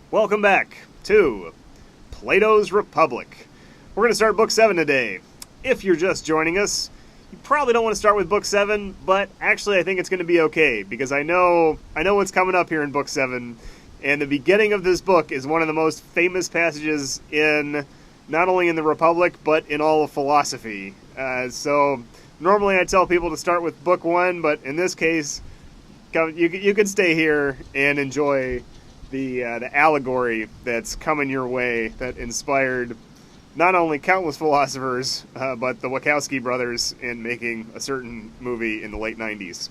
Welcome back to Plato's Republic. We're going to start Book 7 today. If you're just joining us, you probably don't want to start with Book 7, but actually I think it's going to be okay, because I know what's coming up here in Book 7, and the beginning of this book is one of the most famous passages in, not only in the Republic, but in all of philosophy. So normally I tell people to start with Book 1, but in this case, you can stay here and enjoy the allegory that's coming your way that inspired not only countless philosophers, but the Wachowski brothers in making a certain movie in the late 90s.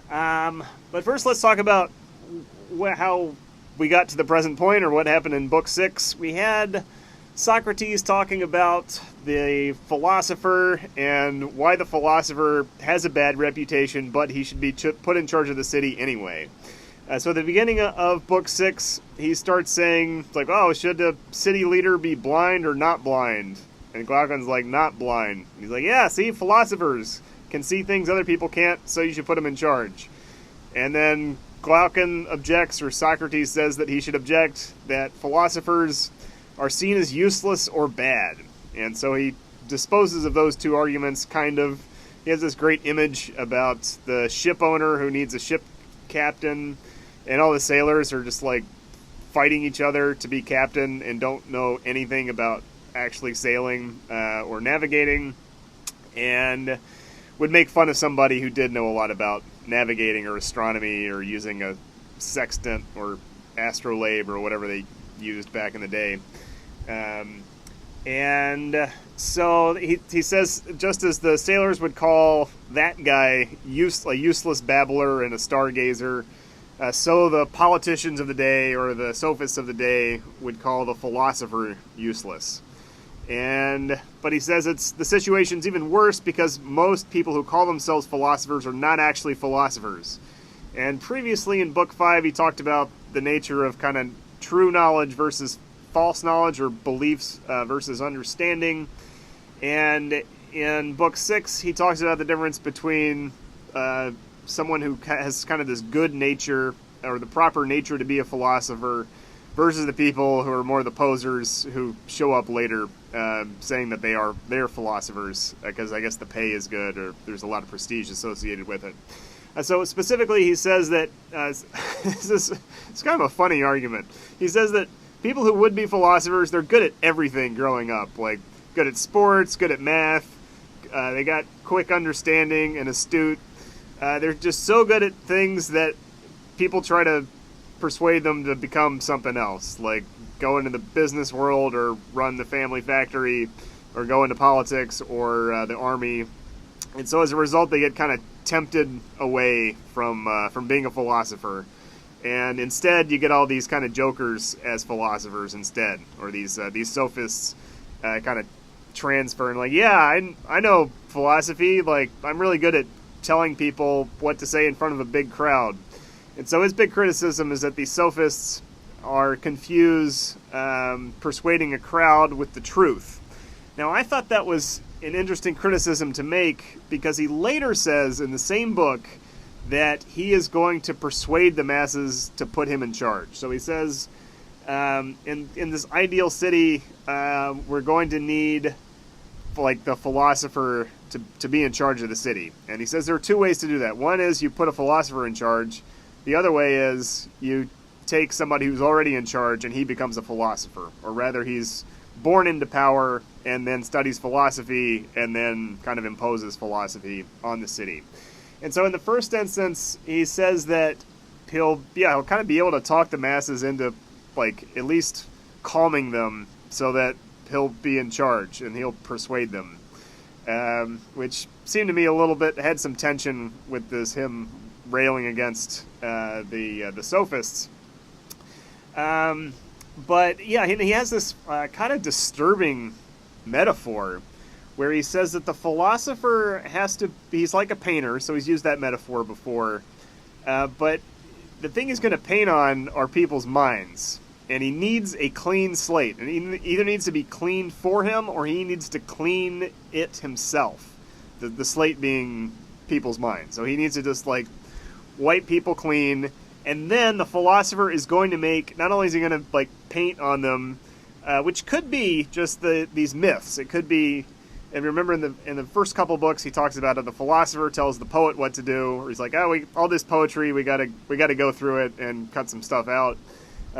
But first, let's talk about how we got to the present point, or what happened in Book 6. We had Socrates talking about the philosopher and why the philosopher has a bad reputation, but he should be put in charge of the city anyway. So at the beginning of Book 6, he starts saying, like, oh, should the city leader be blind or not blind? And Glaucon's like, not blind. He's like, yeah, see, philosophers can see things other people can't, so you should put them in charge. And then Glaucon objects, or Socrates says that he should object, that philosophers are seen as useless or bad. And so he disposes of those two arguments, kind of. He has this great image about the ship owner who needs a ship captain, and all the sailors are just like fighting each other to be captain and don't know anything about actually sailing or navigating, and would make fun of somebody who did know a lot about navigating or astronomy or using a sextant or astrolabe or whatever they used back in the day. And so he says, just as the sailors would call that guy a useless babbler and a stargazer, so the politicians of the day, or the sophists of the day, would call the philosopher useless. But he says the situation's even worse because most people who call themselves philosophers are not actually philosophers. And previously in Book 5, he talked about the nature of kind of true knowledge versus false knowledge, or beliefs versus understanding. And in Book 6, he talks about the difference between someone who has kind of this good nature, or the proper nature to be a philosopher, versus the people who are more the posers who show up later saying that they're philosophers because I guess the pay is good, or there's a lot of prestige associated with it. So specifically, he says that it's kind of a funny argument. He says that people who would be philosophers, they're good at everything growing up, like good at sports, good at math, they got quick understanding and astute. They're just so good at things that people try to persuade them to become something else, like go into the business world, or run the family factory, or go into politics, or the army. And so as a result, they get kind of tempted away from being a philosopher. And instead, you get all these kind of jokers as philosophers instead, or these sophists kind of transfer and like, yeah, I know philosophy. Like, I'm really good at telling people what to say in front of a big crowd. And so his big criticism is that these sophists confuse persuading a crowd with the truth. Now, I thought that was an interesting criticism to make, because he later says in the same book that he is going to persuade the masses to put him in charge. So he says, in this ideal city, we're going to need, like, the philosopher to be in charge of the city. And he says there are two ways to do that. One is you put a philosopher in charge. The other way is you take somebody who's already in charge and he becomes a philosopher. Or rather, he's born into power and then studies philosophy and then kind of imposes philosophy on the city. And so in the first instance, he says that he'll kind of be able to talk the masses into, like, at least calming them so that he'll be in charge and he'll persuade them. Which seemed to me a little bit, had some tension with him railing against the sophists. But yeah, he has this kind of disturbing metaphor where he says that the philosopher he's like a painter, so he's used that metaphor before, but the thing he's going to paint on are people's minds, and he needs a clean slate, and he either needs to be cleaned for him, or he needs to clean it himself, the slate being people's minds. So he needs to just, like, wipe people clean And then the philosopher is going to make, not only is he going to like paint on them, which could be just these myths. It could be, and remember in the first couple books he talks about it, the philosopher tells the poet what to do, or he's like, oh, all this poetry, we gotta go through it and cut some stuff out.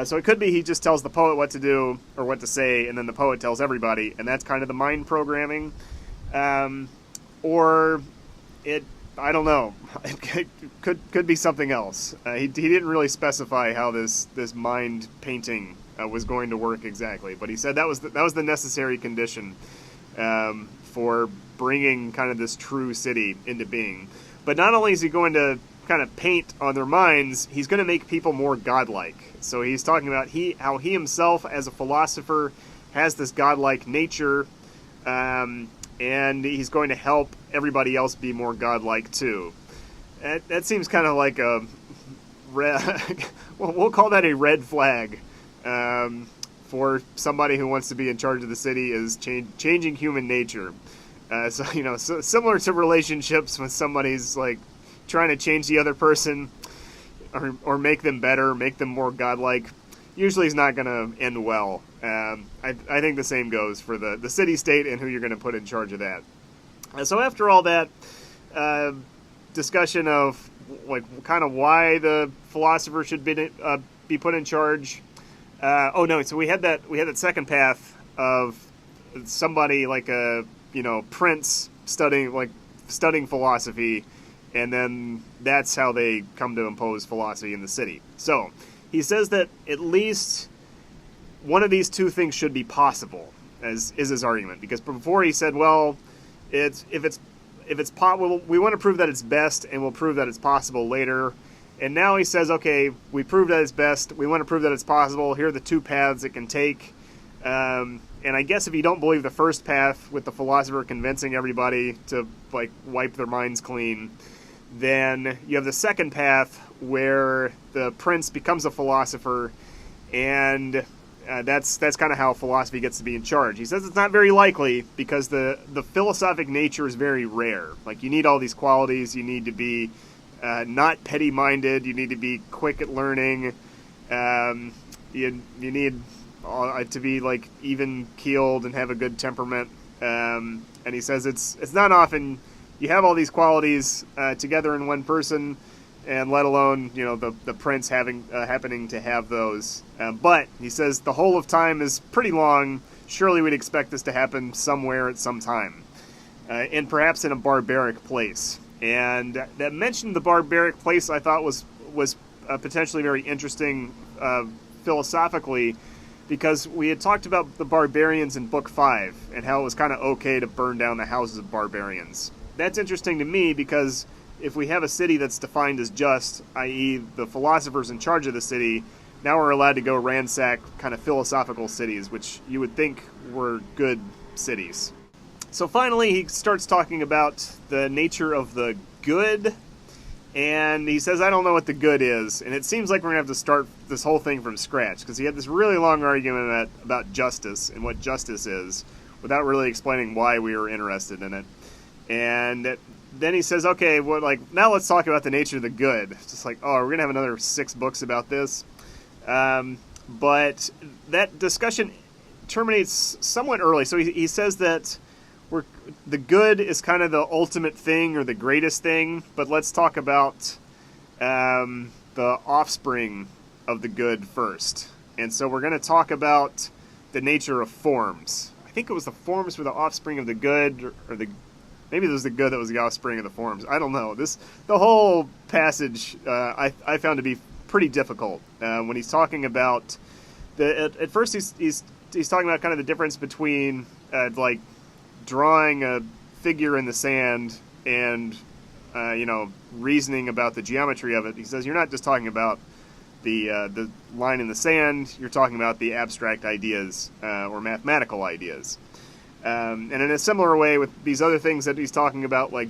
So it could be he just tells the poet what to do or what to say, and then the poet tells everybody, and that's kind of the mind programming. Or it, I don't know, it could be something else. He didn't really specify how this mind painting was going to work exactly, but he said that was the necessary condition for bringing kind of this true city into being. But not only is he going to kind of paint on their minds, he's going to make people more godlike. So he's talking about how he himself, as a philosopher, has this godlike nature, and he's going to help everybody else be more godlike too. That seems kind of like a red, well, we'll call that a red flag for somebody who wants to be in charge of the city, is changing human nature. So similar to relationships, when somebody's like trying to change the other person or make them better, make them more godlike, usually is not going to end well. I think the same goes for the city-state and who you're going to put in charge of that. So after all that discussion of like kind of why the philosopher should be put in charge, so we had that second path of somebody like a prince studying philosophy, and then that's how they come to impose philosophy in the city. So he says that at least one of these two things should be possible, is his argument. Because before he said, well, if it's possible, we want to prove that it's best, and we'll prove that it's possible later. And now he says, okay, we proved that it's best, we want to prove that it's possible, here are the two paths it can take. And I guess if you don't believe the first path, with the philosopher convincing everybody to like wipe their minds clean, then you have the second path where the prince becomes a philosopher, and that's kind of how philosophy gets to be in charge. He says it's not very likely because the philosophic nature is very rare. Like, you need all these qualities. You need to be not petty-minded. You need to be quick at learning. You need to be like even-keeled and have a good temperament. And he says it's not often you have all these qualities together in one person, and let alone the prince happening to have those. But he says the whole of time is pretty long. Surely we'd expect this to happen somewhere at some time, and perhaps in a barbaric place. And that mention of the barbaric place, I thought was potentially very interesting philosophically, because we had talked about the barbarians in Book 5 and how it was kind of okay to burn down the houses of barbarians. That's interesting to me because if we have a city that's defined as just, i.e. the philosophers in charge of the city, now we're allowed to go ransack kind of philosophical cities, which you would think were good cities. So finally he starts talking about the nature of the good, and he says, I don't know what the good is. And it seems like we're going to have to start this whole thing from scratch, because he had this really long argument about justice and what justice is, without really explaining why we were interested in it. And then he says, okay, well, now let's talk about the nature of the good. It's just like, oh, we're going to have another 6 books about this. But that discussion terminates somewhat early. So he says that the good is kind of the ultimate thing, or the greatest thing, but let's talk about the offspring of the good first. And so we're going to talk about the nature of forms. I think it was the forms were the offspring of the good, or maybe it was the good that was the offspring of the forms. I don't know. The whole passage I found to be pretty difficult when he's talking about at first he's talking about kind of the difference between like drawing a figure in the sand and reasoning about the geometry of it. He says you're not just talking about the line in the sand, you're talking about the abstract ideas or mathematical ideas. And in a similar way with these other things that he's talking about, like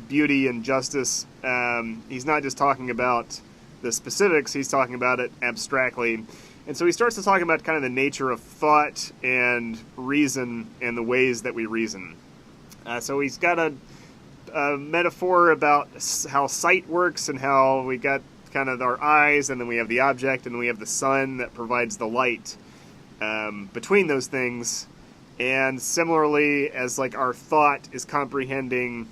beauty and justice, he's not just talking about the specifics, he's talking about it abstractly. And so he starts to talk about kind of the nature of thought and reason and the ways that we reason. So he's got a metaphor about how sight works and how we got kind of our eyes, and then we have the object, and then we have the sun that provides the light between those things. And similarly, as like our thought is comprehending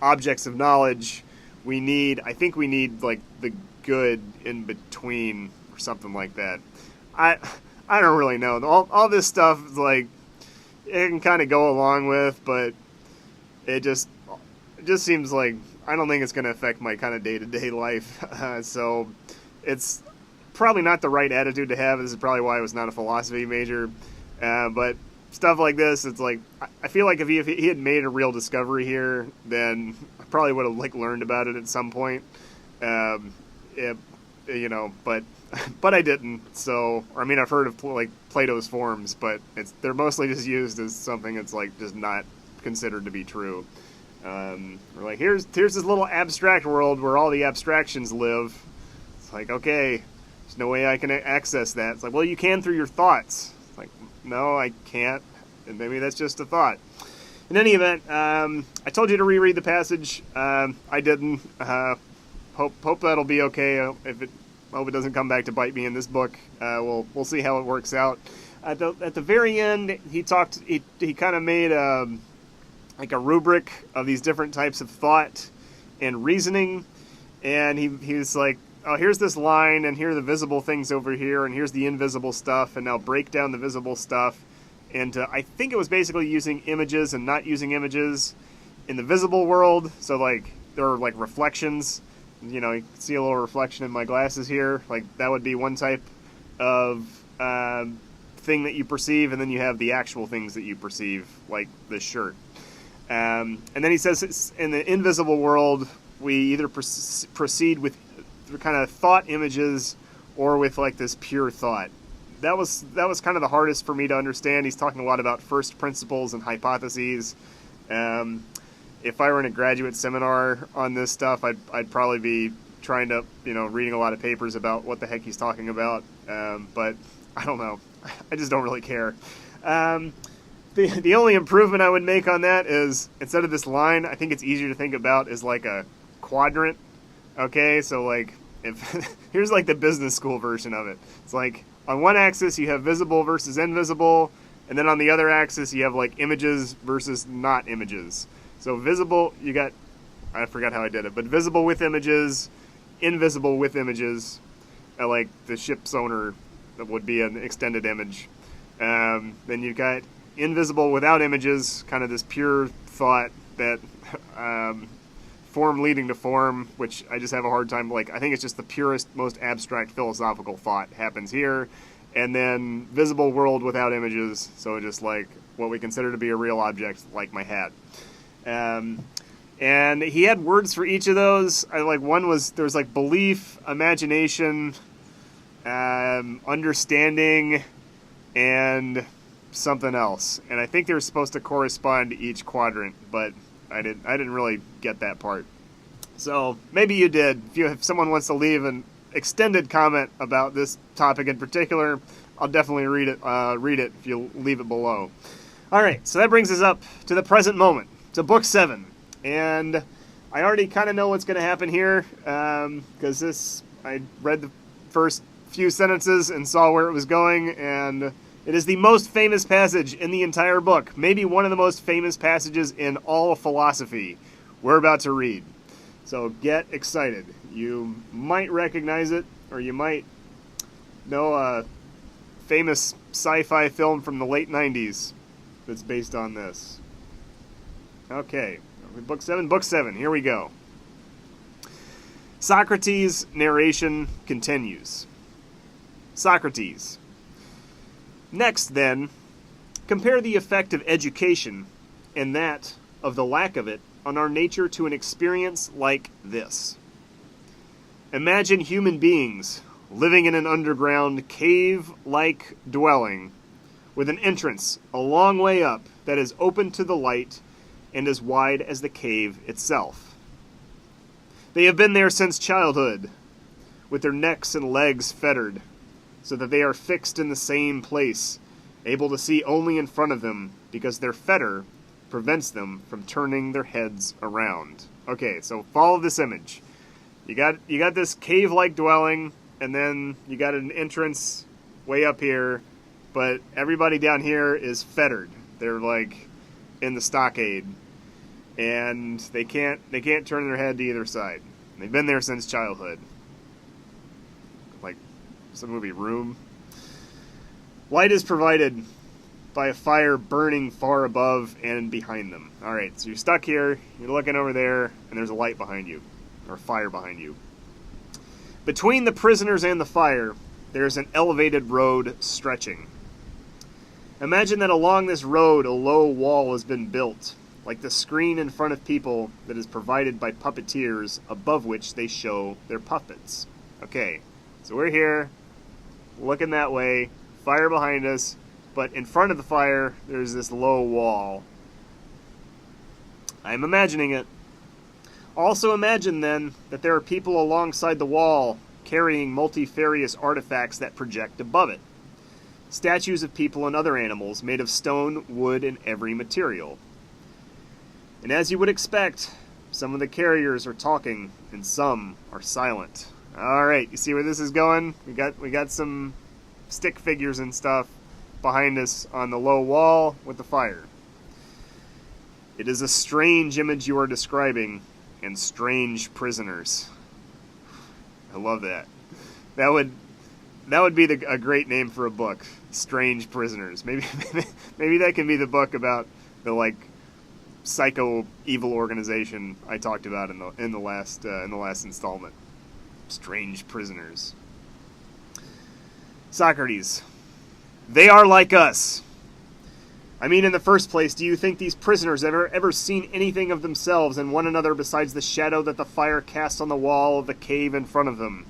objects of knowledge, I think we need like the good in between or something like that. I don't really know. All this stuff is like, it can kind of go along with, but it just seems like I don't think it's going to affect my kind of day-to-day life. So it's probably not the right attitude to have. This is probably why I was not a philosophy major. But stuff like this, it's like, I feel like if he had made a real discovery here, then I probably would have like learned about it at some point. But I didn't. So, I mean, I've heard of like Plato's forms, but they're mostly just used as something that's like just not considered to be true. We're like, here's this little abstract world where all the abstractions live. It's like, okay, there's no way I can access that. It's like, well, you can through your thoughts. It's like, no, I can't. And maybe that's just a thought. In any event, I told you to reread the passage. I didn't. Hope that'll be okay. Hope it doesn't come back to bite me in this book. We'll see how it works out. At the very end, he kind of made like a rubric of these different types of thought and reasoning, and he was like, oh, here's this line, and here are the visible things over here, and here's the invisible stuff, and now break down the visible stuff. And I think it was basically using images and not using images in the visible world. So like there are like reflections. You know, you can see a little reflection in my glasses here. Like that would be one type of thing that you perceive, and then you have the actual things that you perceive, like this shirt. And then he says in the invisible world, we either proceed with kind of thought images or with like this pure thought. That was kind of the hardest for me to understand. He's talking a lot about first principles and hypotheses. If I were in a graduate seminar on this stuff, I'd probably be trying to, reading a lot of papers about what the heck he's talking about. But I don't know. I just don't really care. The only improvement I would make on that is, instead of this line, I think it's easier to think about as like a quadrant. Okay, so like, here's like the business school version of it. It's like, on one axis you have visible versus invisible, and then on the other axis you have like images versus not images. So visible, I forgot how I did it, but visible with images, invisible with images, like the ship's owner would be an extended image. Then you've got invisible without images, kind of this pure thought that form leading to form, which I just have a hard time, like, I think it's just the purest, most abstract philosophical thought happens here. And then visible world without images, so just like what we consider to be a real object, like my hat. And he had words for each of those. One was, there was like belief, imagination, understanding, and something else. And I think they were supposed to correspond to each quadrant, but I didn't really get that part. So maybe you did. If someone wants to leave an extended comment about this topic in particular, I'll definitely read it if you leave it below. All right, so that brings us up to the present moment, to book 7. And I already kind of know what's going to happen here, because I read the first few sentences and saw where it was going, and it is the most famous passage in the entire book, maybe one of the most famous passages in all of philosophy we're about to read. So get excited. You might recognize it, or you might know a famous sci-fi film from the late 90s that's based on this. Okay, book 7, here we go. Socrates' narration continues. Socrates. Next, then, compare the effect of education and that of the lack of it on our nature to an experience like this. Imagine human beings living in an underground cave-like dwelling with an entrance a long way up that is open to the light and as wide as the cave itself. They have been there since childhood, with their necks and legs fettered, so that they are fixed in the same place, able to see only in front of them, because their fetter prevents them from turning their heads around. Okay, so follow this image. You got this cave-like dwelling, and then you got an entrance way up here, but everybody down here is fettered. They're like in the stockade, and they can't turn their head to either side. They've been there since childhood. Like some movie Room. Light is provided by a fire burning far above and behind them. Alright, so you're stuck here, you're looking over there, and there's a light behind you, or fire behind you. Between the prisoners and the fire, there's an elevated road stretching. Imagine that along this road a low wall has been built, like the screen in front of people that is provided by puppeteers above which they show their puppets. Okay, so we're here, looking that way, fire behind us, but in front of the fire, there's this low wall. I'm imagining it. Also imagine, then, that there are people alongside the wall carrying multifarious artifacts that project above it. Statues of people and other animals made of stone, wood, and every material. And as you would expect, some of the carriers are talking, and some are silent. Alright, you see where this is going? We got some stick figures and stuff behind us on the low wall with the fire. It is a strange image you are describing, and strange prisoners. I love that. That would be a great name for a book. Strange Prisoners. Maybe that can be the book about the like psycho evil organization I talked about in the last installment. Strange Prisoners. Socrates. They are like us. I mean, in the first place, do you think these prisoners ever seen anything of themselves and one another besides the shadow that the fire cast on the wall of the cave in front of them?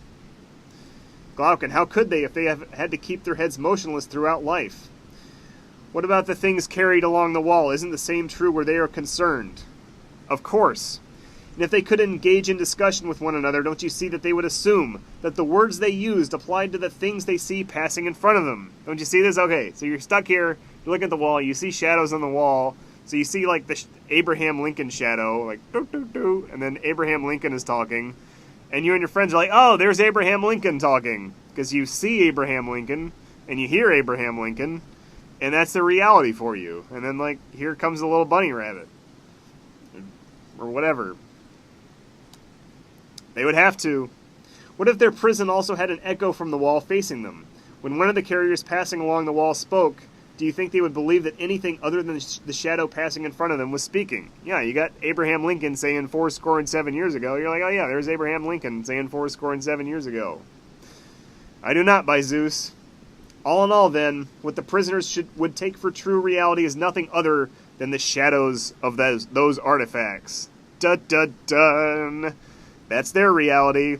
Glaucon, how could they if they have had to keep their heads motionless throughout life? What about the things carried along the wall? Isn't the same true where they are concerned? Of course. And if they could engage in discussion with one another, don't you see that they would assume that the words they used applied to the things they see passing in front of them? Don't you see this? Okay, so you're stuck here, you look at the wall, you see shadows on the wall, so you see like the Abraham Lincoln shadow, like doo doo doo, and then Abraham Lincoln is talking, and you and your friends are like, oh, there's Abraham Lincoln talking, because you see Abraham Lincoln, and you hear Abraham Lincoln, and that's the reality for you. And then like, here comes the little bunny rabbit, or whatever. They would have to. What if their prison also had an echo from the wall facing them? When one of the carriers passing along the wall spoke, do you think they would believe that anything other than the shadow passing in front of them was speaking? Yeah, you got Abraham Lincoln saying 7 years ago. You're like, oh yeah, there's Abraham Lincoln saying 7 years ago. I do not, by Zeus. All in all, then, what the prisoners would take for true reality is nothing other than the shadows of those artifacts. Dun-dun-dun. That's their reality.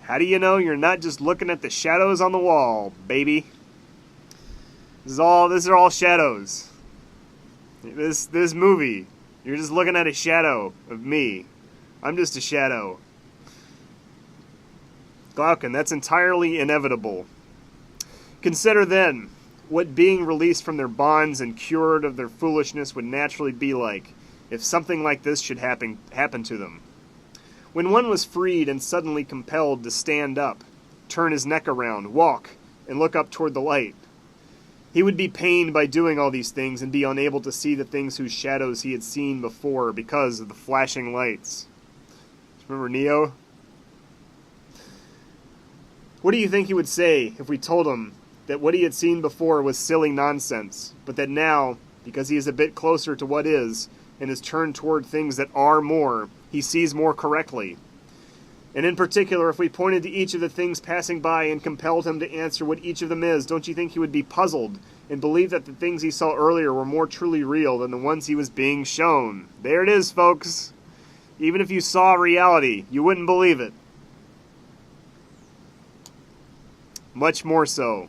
How do you know you're not just looking at the shadows on the wall, baby? These are all shadows. This movie, you're just looking at a shadow of me. I'm just a shadow. Glaucon, that's entirely inevitable. Consider then what being released from their bonds and cured of their foolishness would naturally be like if something like this should happen to them. When one was freed and suddenly compelled to stand up, turn his neck around, walk, and look up toward the light, he would be pained by doing all these things and be unable to see the things whose shadows he had seen before because of the flashing lights. Remember Neo? What do you think he would say if we told him that what he had seen before was silly nonsense, but that now, because he is a bit closer to what is, and is turned toward things that are more, he sees more correctly? And in particular, if we pointed to each of the things passing by and compelled him to answer what each of them is, don't you think he would be puzzled and believe that the things he saw earlier were more truly real than the ones he was being shown? There it is, folks. Even if you saw reality, you wouldn't believe it. Much more so.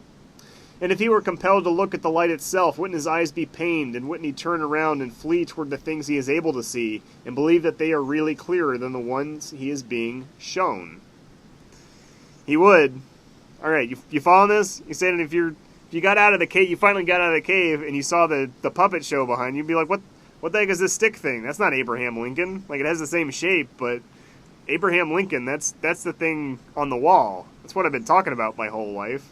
And if he were compelled to look at the light itself, wouldn't his eyes be pained, and wouldn't he turn around and flee toward the things he is able to see, and believe that they are really clearer than the ones he is being shown? He would. Alright, you following this? You said if you got out of the cave, you finally got out of the cave, and you saw the puppet show behind you, you'd be like, what the heck is this stick thing? That's not Abraham Lincoln. Like, it has the same shape, but Abraham Lincoln, that's the thing on the wall. That's what I've been talking about my whole life.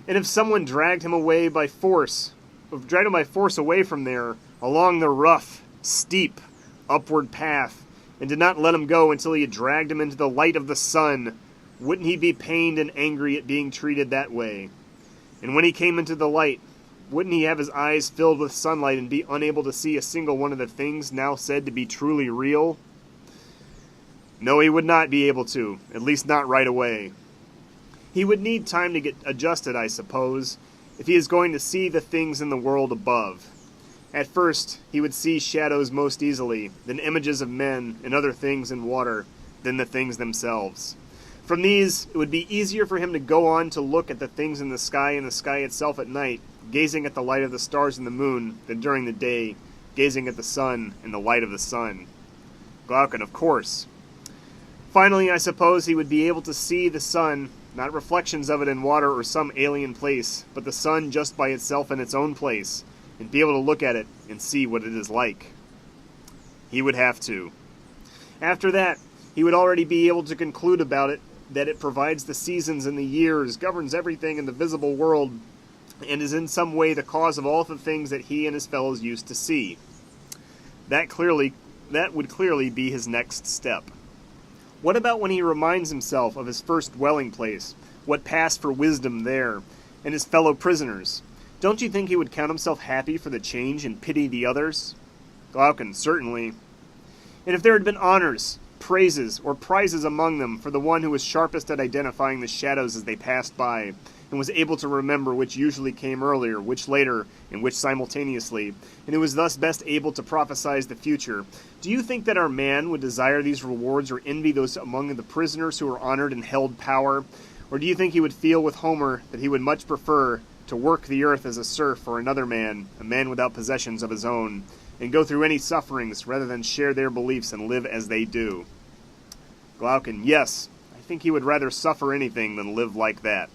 And if someone dragged him by force away from there, along the rough, steep, upward path, and did not let him go until he had dragged him into the light of the sun, wouldn't he be pained and angry at being treated that way? And when he came into the light, wouldn't he have his eyes filled with sunlight and be unable to see a single one of the things now said to be truly real? No, he would not be able to, at least not right away. He would need time to get adjusted, I suppose, if he is going to see the things in the world above. At first, he would see shadows most easily, then images of men and other things in water, then the things themselves. From these, it would be easier for him to go on to look at the things in the sky and the sky itself at night, gazing at the light of the stars and the moon, than during the day, gazing at the sun and the light of the sun. Glaucon, of course. Finally, I suppose he would be able to see the sun, not reflections of it in water or some alien place, but the sun just by itself in its own place, and be able to look at it and see what it is like. He would have to. After that, he would already be able to conclude about it that it provides the seasons and the years, governs everything in the visible world, and is in some way the cause of all the things that he and his fellows used to see. That would clearly be his next step. What about when he reminds himself of his first dwelling place, what passed for wisdom there, and his fellow prisoners? Don't you think he would count himself happy for the change and pity the others? Glaucon, certainly. And if there had been honors, praises, or prizes among them for the one who was sharpest at identifying the shadows as they passed by, and was able to remember which usually came earlier, which later, and which simultaneously, and who was thus best able to prophesy the future, do you think that our man would desire these rewards or envy those among the prisoners who were honored and held power? Or do you think he would feel with Homer that he would much prefer to work the earth as a serf for another man, a man without possessions of his own, and go through any sufferings rather than share their beliefs and live as they do? Glaucon, yes, I think he would rather suffer anything than live like that.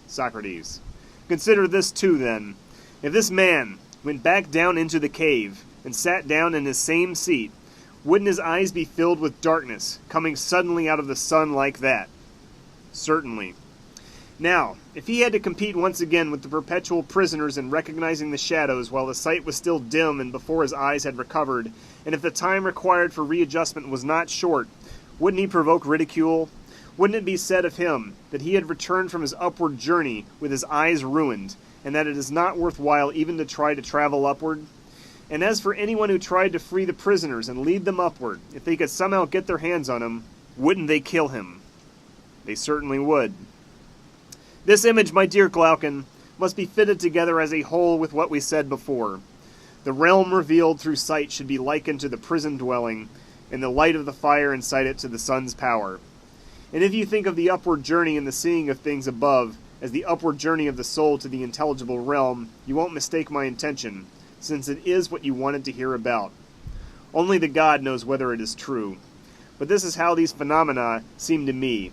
Socrates, consider this too, then. If this man went back down into the cave and sat down in his same seat, wouldn't his eyes be filled with darkness, coming suddenly out of the sun like that? Certainly. Now, if he had to compete once again with the perpetual prisoners in recognizing the shadows while the sight was still dim and before his eyes had recovered, and if the time required for readjustment was not short, wouldn't he provoke ridicule? Wouldn't it be said of him that he had returned from his upward journey with his eyes ruined, and that it is not worthwhile even to try to travel upward? And as for anyone who tried to free the prisoners and lead them upward, if they could somehow get their hands on him, wouldn't they kill him? They certainly would. This image, my dear Glaucon, must be fitted together as a whole with what we said before. The realm revealed through sight should be likened to the prison dwelling, and the light of the fire incite it to the sun's power. And if you think of the upward journey and the seeing of things above as the upward journey of the soul to the intelligible realm, you won't mistake my intention, since it is what you wanted to hear about. Only the God knows whether it is true. But this is how these phenomena seem to me.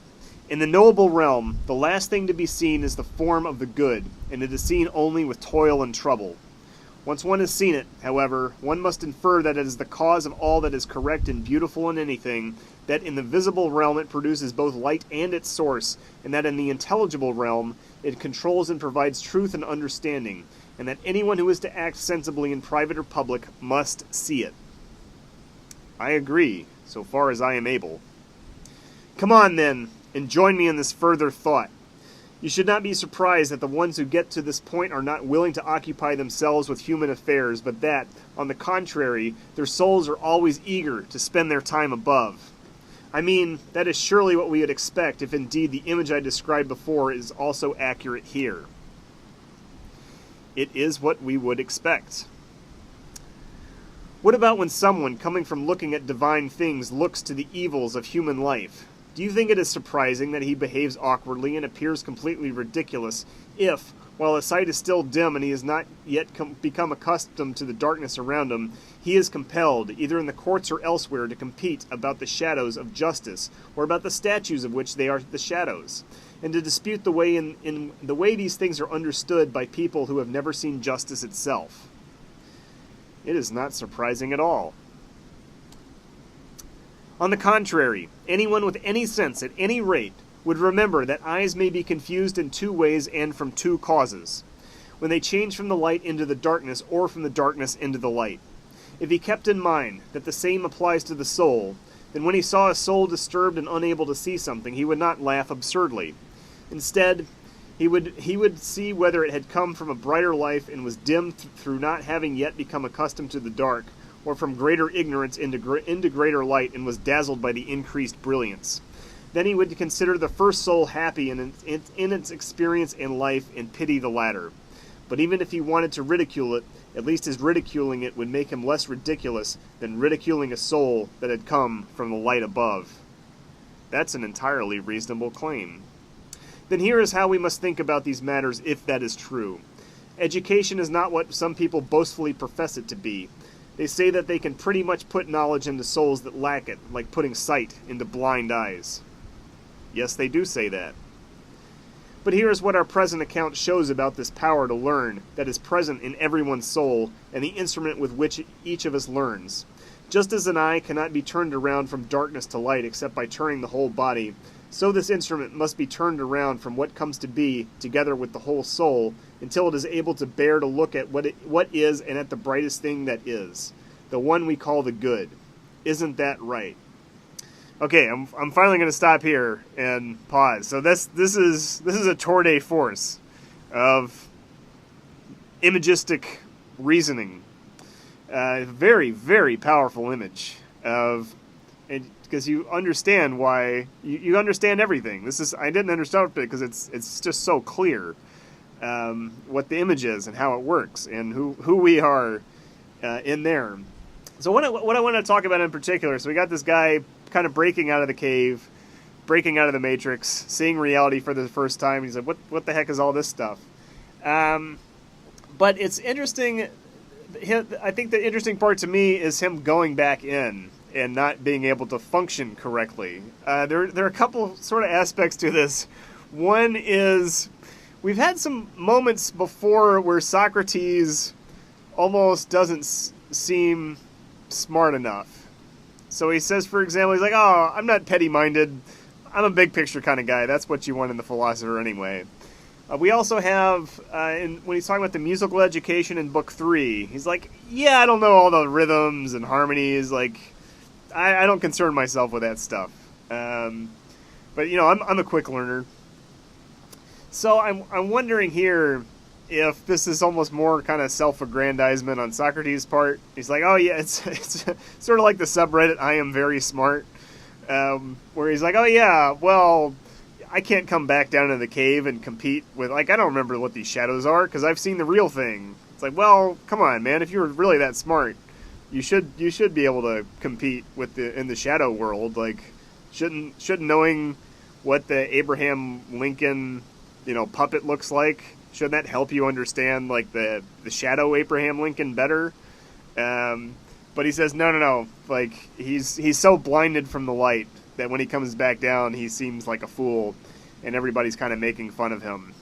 In the knowable realm, the last thing to be seen is the form of the good, and it is seen only with toil and trouble. Once one has seen it, however, one must infer that it is the cause of all that is correct and beautiful in anything, that in the visible realm it produces both light and its source, and that in the intelligible realm it controls and provides truth and understanding, and that anyone who is to act sensibly in private or public must see it. I agree, so far as I am able. Come on, then, and join me in this further thought. You should not be surprised that the ones who get to this point are not willing to occupy themselves with human affairs, but that, on the contrary, their souls are always eager to spend their time above. I mean, that is surely what we would expect if indeed the image I described before is also accurate here. It is what we would expect. What about when someone, coming from looking at divine things, looks to the evils of human life? Do you think it is surprising that he behaves awkwardly and appears completely ridiculous if, while his sight is still dim and he has not yet become accustomed to the darkness around him, he is compelled, either in the courts or elsewhere, to compete about the shadows of justice, or about the statues of which they are the shadows, and to dispute the way in the way these things are understood by people who have never seen justice itself? It is not surprising at all. On the contrary, anyone with any sense at any rate would remember that eyes may be confused in two ways and from two causes, when they change from the light into the darkness or from the darkness into the light. If he kept in mind that the same applies to the soul, then when he saw a soul disturbed and unable to see something, he would not laugh absurdly. Instead, he would see whether it had come from a brighter life and was dimmed through not having yet become accustomed to the dark, or from greater ignorance into greater light and was dazzled by the increased brilliance. Then he would consider the first soul happy in its experience and life and pity the latter. But even if he wanted to ridicule it, at least his ridiculing it would make him less ridiculous than ridiculing a soul that had come from the light above. That's an entirely reasonable claim. Then here is how we must think about these matters if that is true. Education is not what some people boastfully profess it to be. They say that they can pretty much put knowledge into souls that lack it, like putting sight into blind eyes. Yes, they do say that. But here is what our present account shows about this power to learn that is present in everyone's soul and the instrument with which each of us learns. Just as an eye cannot be turned around from darkness to light except by turning the whole body, so this instrument must be turned around from what comes to be, together with the whole soul, until it is able to bear to look at what is and at the brightest thing that is, the one we call the good. Isn't that right? Okay, I'm finally going to stop here and pause. So this is a tour de force of imagistic reasoning. Very, very powerful image of, because you understand why you understand everything. I didn't understand it because it's just so clear what the image is and how it works and who we are in there. So what I want to talk about in particular, so we got this guy kind of breaking out of the cave, breaking out of the matrix, seeing reality for the first time. He's like, what the heck is all this stuff? But it's interesting. I think the interesting part to me is him going back in and not being able to function correctly. There are a couple sort of aspects to this. One is we've had some moments before where Socrates almost doesn't seem smart enough. So he says, for example, he's like, oh, I'm not petty-minded. I'm a big picture kind of guy. That's what you want in the philosopher anyway. We also have, when he's talking about the musical education in Book 3, he's like, yeah, I don't know all the rhythms and harmonies. Like, I don't concern myself with that stuff. But, I'm a quick learner. So I'm wondering here if this is almost more kind of self-aggrandizement on Socrates' part. He's like, oh yeah, it's sort of like the subreddit I am very smart, where he's like, oh yeah, well, I can't come back down into the cave and compete with, like, I don't remember what these shadows are because I've seen the real thing. It's like, well, come on, man, if you were really that smart, you should be able to compete in the shadow world. Like, shouldn't knowing what the Abraham Lincoln, puppet looks like, shouldn't that help you understand, like, the shadow Abraham Lincoln better? But he says, no. Like, he's so blinded from the light that when he comes back down, he seems like a fool, and everybody's kind of making fun of him.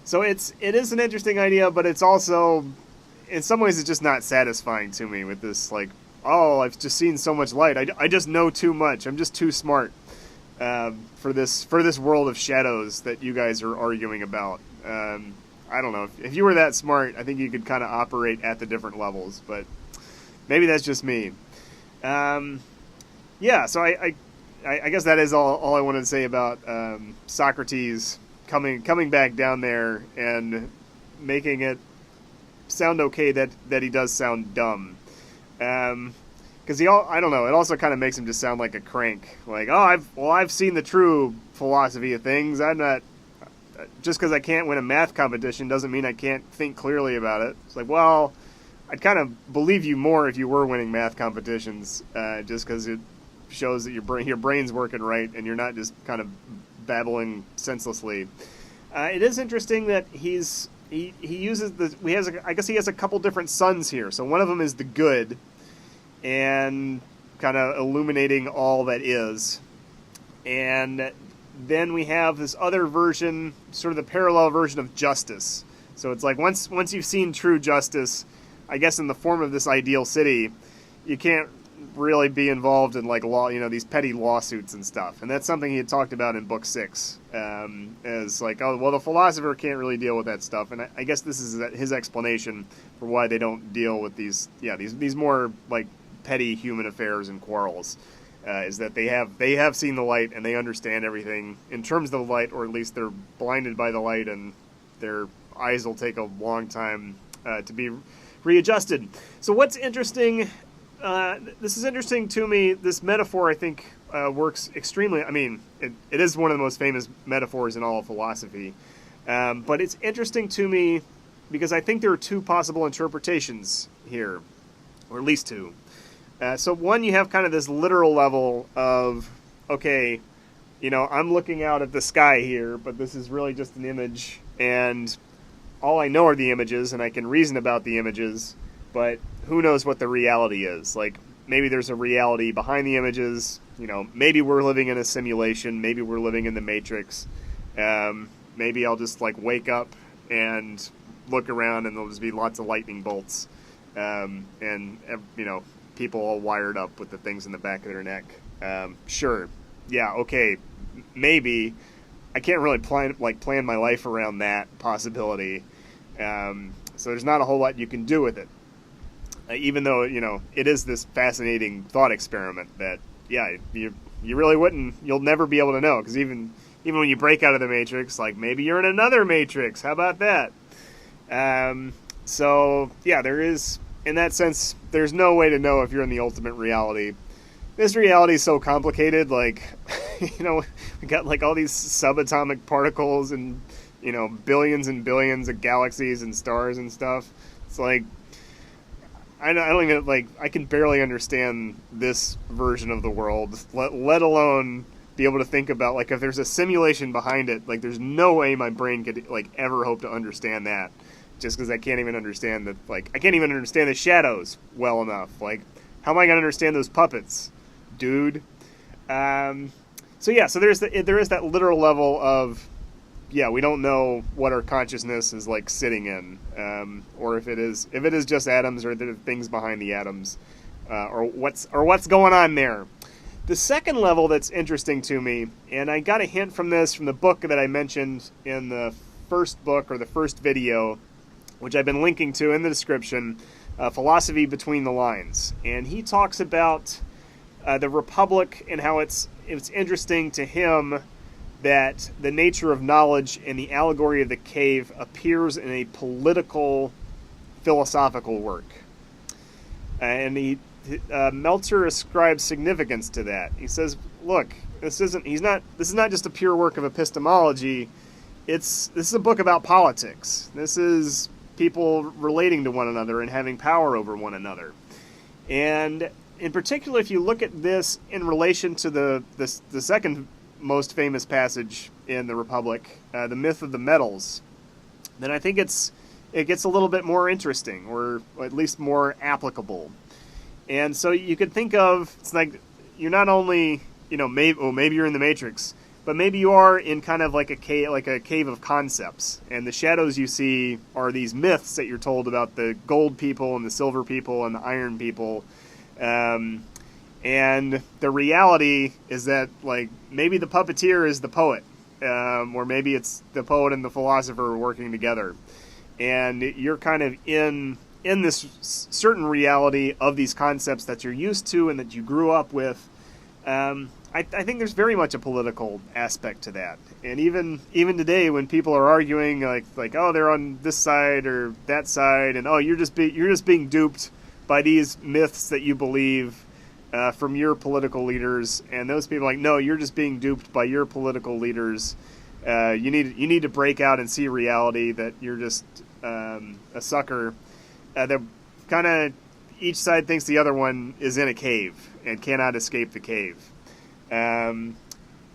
So it is an interesting idea, but it's also, in some ways, it's just not satisfying to me with this, like, oh, I've just seen so much light. I just know too much. I'm just too smart for this world of shadows that you guys are arguing about. I don't know. If you were that smart, I think you could kind of operate at the different levels, but maybe that's just me. Yeah, so I guess that is all I wanted to say about Socrates coming back down there and making it sound okay that he does sound dumb. Because I don't know, it also kind of makes him just sound like a crank. Like, oh, I've seen the true philosophy of things. I'm not... Just because I can't win a math competition doesn't mean I can't think clearly about it. It's like, well, I'd kind of believe you more if you were winning math competitions, just because it shows that your brain's working right and you're not just kind of babbling senselessly. It is interesting that he uses I guess he has a couple different suns here. So one of them is the good, and kind of illuminating all that is, and then we have this other version, sort of the parallel version of justice. So it's like once you've seen true justice, I guess in the form of this ideal city, you can't really be involved in like law, these petty lawsuits and stuff. And that's something he had talked about in book 6, as like, oh, well, the philosopher can't really deal with that stuff. And I guess this is his explanation for why they don't deal with these more like petty human affairs and quarrels, is that they have seen the light and they understand everything in terms of the light, or at least they're blinded by the light and their eyes will take a long time to be readjusted. So what's interesting, this is interesting to me, this metaphor I think works extremely, it is one of the most famous metaphors in all of philosophy, but it's interesting to me because I think there are 2 possible interpretations here, or at least 2. So one, you have kind of this literal level of, okay, I'm looking out at the sky here, but this is really just an image, and all I know are the images, and I can reason about the images, but who knows what the reality is? Like, maybe there's a reality behind the images, maybe we're living in a simulation, maybe we're living in the Matrix, maybe I'll just, like, wake up and look around and there'll just be lots of lightning bolts, and, people all wired up with the things in the back of their neck. Sure, yeah, okay, maybe. I can't really plan my life around that possibility. So there's not a whole lot you can do with it. Even though, it is this fascinating thought experiment that, yeah, you really wouldn't, you'll never be able to know, because even when you break out of the Matrix, like, maybe you're in another Matrix. How about that? So, yeah, there is, in that sense, there's no way to know if you're in the ultimate reality. This reality is so complicated, like, we got like all these subatomic particles and, billions and billions of galaxies and stars and stuff. It's like, I don't even, like, I can barely understand this version of the world, let alone be able to think about, like, if there's a simulation behind it, like, there's no way my brain could, like, ever hope to understand that. Just because I can't even understand I can't even understand the shadows well enough. Like, how am I going to understand those puppets, dude? So there is that literal level of, yeah, we don't know what our consciousness is like sitting in, or if it is just atoms or the things behind the atoms, or what's going on there. The second level that's interesting to me, and I got a hint from this from the book that I mentioned in the first book or the first video, which I've been linking to in the description, Philosophy Between the Lines. And he talks about the Republic and how it's interesting to him that the nature of knowledge in the Allegory of the Cave appears in a political, philosophical work. And Meltzer ascribes significance to that. He says, look, this is not just a pure work of epistemology. This is a book about politics. This is people relating to one another and having power over one another. And in particular, if you look at this in relation to the second most famous passage in the Republic, the myth of the metals, then I think it gets a little bit more interesting, or at least more applicable. And so you could think of, it's like you're not only, maybe you're in the Matrix, but maybe you are in kind of like a cave of concepts, and the shadows you see are these myths that you're told about the gold people and the silver people and the iron people, and the reality is that, like, maybe the puppeteer is the poet, or maybe it's the poet and the philosopher working together, and you're kind of in this certain reality of these concepts that you're used to and that you grew up with. I think there's very much a political aspect to that, and even today when people are arguing like oh, they're on this side or that side, and oh, you're just being duped by these myths that you believe from your political leaders, and those people are like, no, you're just being duped by your political leaders. You need to break out and see reality, that you're just a sucker. They're kind of, each side thinks the other one is in a cave and cannot escape the cave. And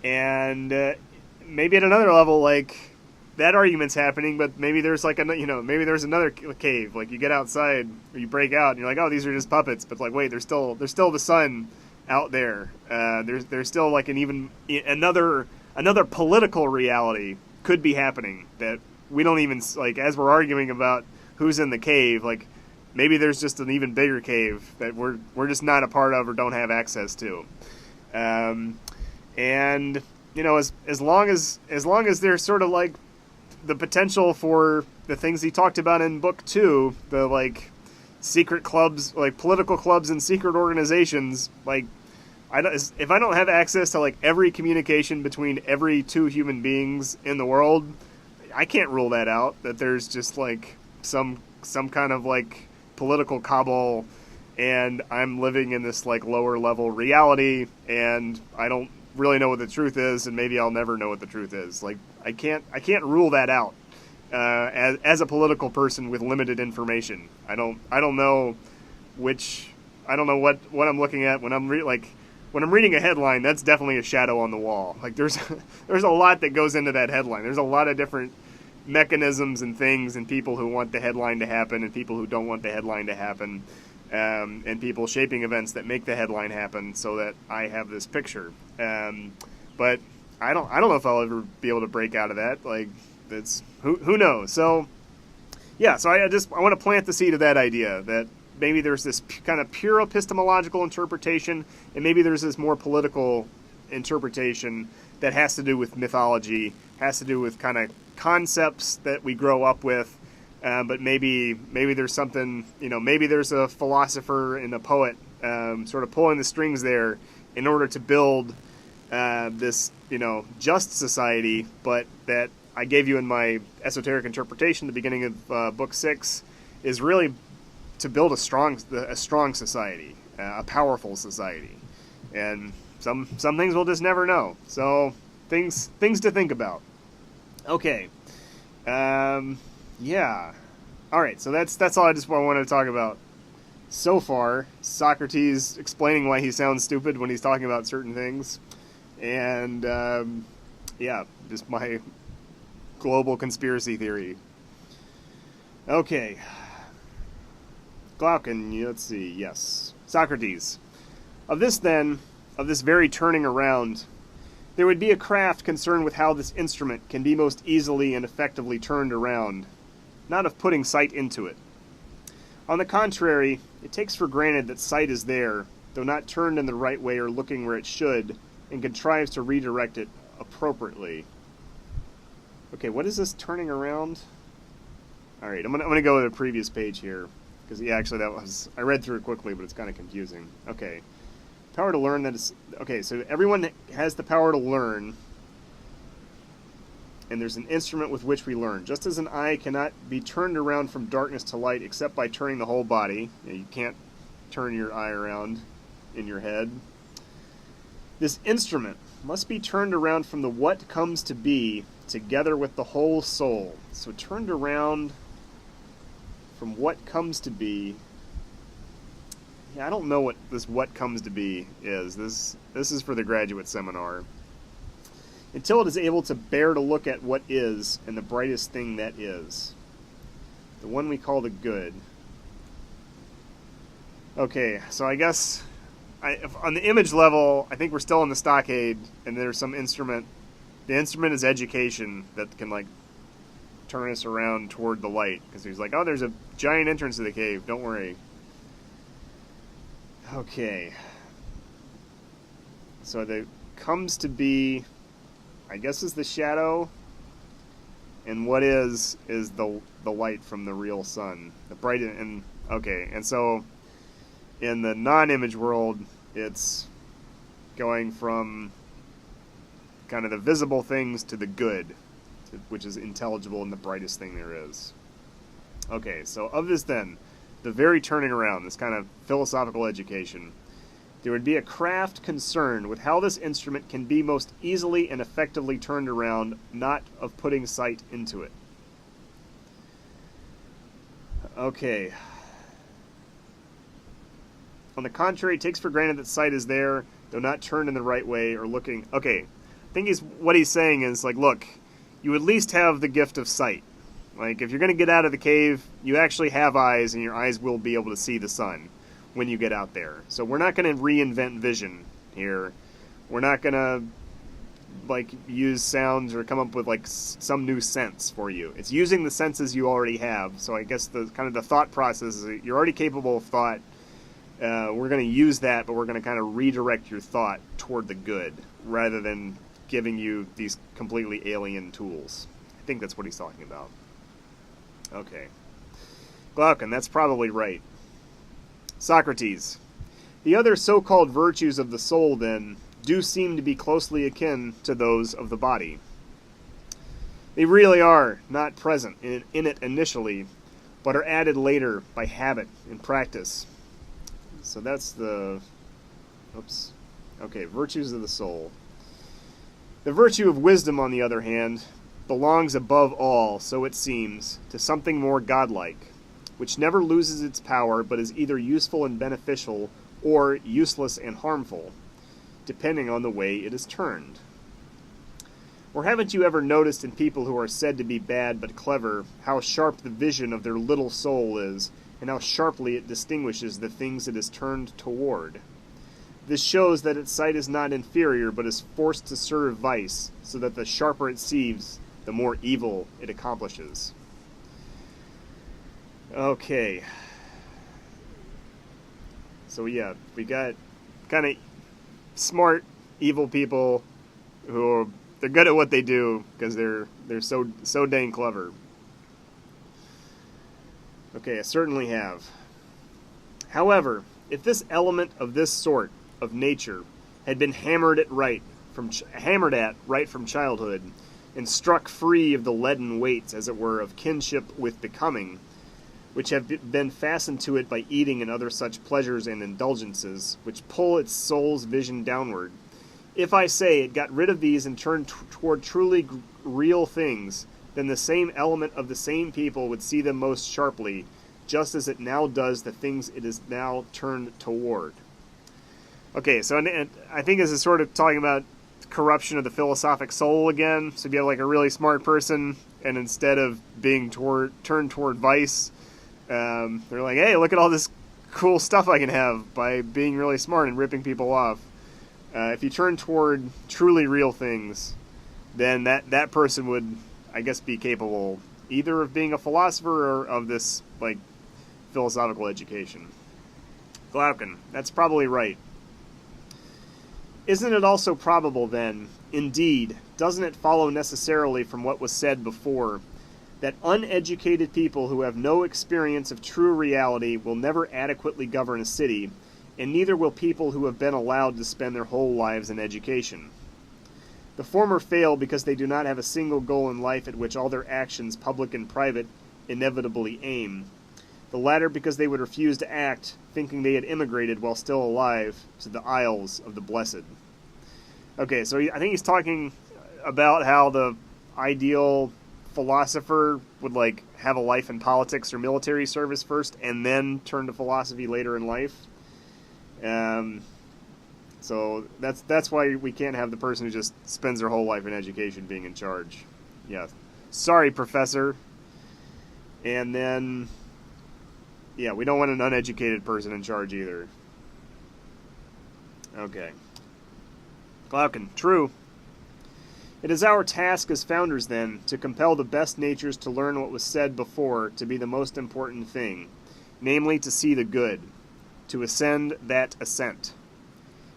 maybe at another level, like, that argument's happening, but maybe there's like maybe there's another cave. Like, you get outside or you break out and you're like, oh, these are just puppets. But like, wait, there's still the sun out there. There's still like another political reality could be happening that we don't even, like, as we're arguing about who's in the cave, like, maybe there's just an even bigger cave that we're just not a part of or don't have access to. And you know, as long as there's sort of like the potential for the things he talked about in book 2, the like secret clubs, like political clubs and secret organizations, like if I don't have access to like every communication between every 2 human beings in the world, I can't rule that out, that there's just like some kind of like political cabal and I'm living in this like lower level reality and I don't really know what the truth is, and maybe I'll never know what the truth is. Like I can't rule that out as a political person with limited information. I don't know what I'm looking at when I'm when I'm reading a headline. That's definitely a shadow on the wall. Like there's a lot that goes into that headline. There's a lot of different mechanisms and things, and people who want the headline to happen and people who don't want the headline to happen, and people shaping events that make the headline happen so that I have this picture. But I don't know if I'll ever be able to break out of that. Like it's who knows. So yeah, so I want to plant the seed of that idea that maybe there's this kind of pure epistemological interpretation, and maybe there's this more political interpretation that has to do with mythology, has to do with kind of concepts that we grow up with, but maybe there's something, you know, maybe there's a philosopher and a poet sort of pulling the strings there in order to build this, you know, just society, but that I gave you in my esoteric interpretation at the beginning of book 6 is really to build a strong society, a powerful society, and some things we'll just never know. So things to think about. Okay, yeah. All right. So that's all I wanted to talk about so far. Socrates explaining why he sounds stupid when he's talking about certain things, and yeah, just my global conspiracy theory. Okay. Glaucon, let's see, yes. Socrates. Of this very turning around, there would be a craft concerned with how this instrument can be most easily and effectively turned around, not of putting sight into it. On the contrary, it takes for granted that sight is there, though not turned in the right way or looking where it should, and contrives to redirect it appropriately. Okay, what is this turning around? All right, I'm gonna go to the previous page here. Because, yeah, actually, I read through it quickly, but it's kind of confusing. Okay. Power to learn, that is... Okay, so everyone has the power to learn, and there's an instrument with which we learn. Just as an eye cannot be turned around from darkness to light except by turning the whole body. You can't turn your eye around in your head. This instrument must be turned around from the what comes to be together with the whole soul. So turned around from what comes to be. Yeah, I don't know what this what comes to be is. This is for the graduate seminar. Until it is able to bear to look at what is, and the brightest thing that is. The one we call the good. Okay, so I guess on the image level, I think we're still in the stockade, and there's some instrument. The instrument is education that can, like, turn us around toward the light, because he's like, oh, there's a giant entrance to the cave, don't worry. Okay, so the comes to be, I guess, is the shadow, and what is the light from the real sun, the bright. And okay, and so in the non-image world, it's going from kind of the visible things to the good, which is intelligible and the brightest thing there is. Okay, so of this then, the very turning around, this kind of philosophical education, there would be a craft concerned with how this instrument can be most easily and effectively turned around, not of putting sight into it. Okay. On the contrary, it takes for granted that sight is there, though not turned in the right way or looking... Okay, I think what he's saying is, like, look, you at least have the gift of sight. Like, if you're going to get out of the cave, you actually have eyes, and your eyes will be able to see the sun when you get out there. So we're not going to reinvent vision here. We're not going to like use sounds or come up with like some new sense for you. It's using the senses you already have. So I guess the kind of the thought process is you're already capable of thought. We're going to use that, but we're going to kind of redirect your thought toward the good rather than giving you these completely alien tools. I think that's what he's talking about. Okay. Glaucon, that's probably right. Socrates. The other so-called virtues of the soul, then, do seem to be closely akin to those of the body. They really are not present in it initially, but are added later by habit and practice. So that's the... Oops. Okay, virtues of the soul. The virtue of wisdom, on the other hand, belongs above all, so it seems, to something more godlike, which never loses its power, but is either useful and beneficial or useless and harmful, depending on the way it is turned. Or haven't you ever noticed in people who are said to be bad but clever how sharp the vision of their little soul is, and how sharply it distinguishes the things it is turned toward? This shows that its sight is not inferior, but is forced to serve vice, so that the sharper it sees, the more evil it accomplishes. Okay. So yeah, we got kind of smart, evil people who they're good at what they do because they're so dang clever. Okay, I certainly have. However, if this element of this sort of nature had been hammered at right from childhood, and struck free of the leaden weights, as it were, of kinship with becoming, which have been fastened to it by eating and other such pleasures and indulgences, which pull its soul's vision downward. If I say it got rid of these and turned toward truly real things, then the same element of the same people would see them most sharply, just as it now does the things it is now turned toward. Okay, so I think this is sort of talking about corruption of the philosophic soul again. So if you have like a really smart person, and instead of being turned toward vice, they're like, hey, look at all this cool stuff I can have by being really smart and ripping people off. If you turn toward truly real things, then that person would, I guess, be capable either of being a philosopher or of this like philosophical education. Glaucon, that's probably right. Isn't it also probable, then, indeed, doesn't it follow necessarily from what was said before, that uneducated people who have no experience of true reality will never adequately govern a city, and neither will people who have been allowed to spend their whole lives in education? The former fail because they do not have a single goal in life at which all their actions, public and private, inevitably aim. The latter because they would refuse to act, thinking they had immigrated while still alive to the Isles of the Blessed. Okay, so I think he's talking about how the ideal philosopher would like have a life in politics or military service first, and then turn to philosophy later in life. So that's why we can't have the person who just spends their whole life in education being in charge. Yeah, sorry, professor. And then, yeah, we don't want an uneducated person in charge either. Okay. Glaucon, true. It is our task as founders, then, to compel the best natures to learn what was said before to be the most important thing, namely to see the good, to ascend that ascent.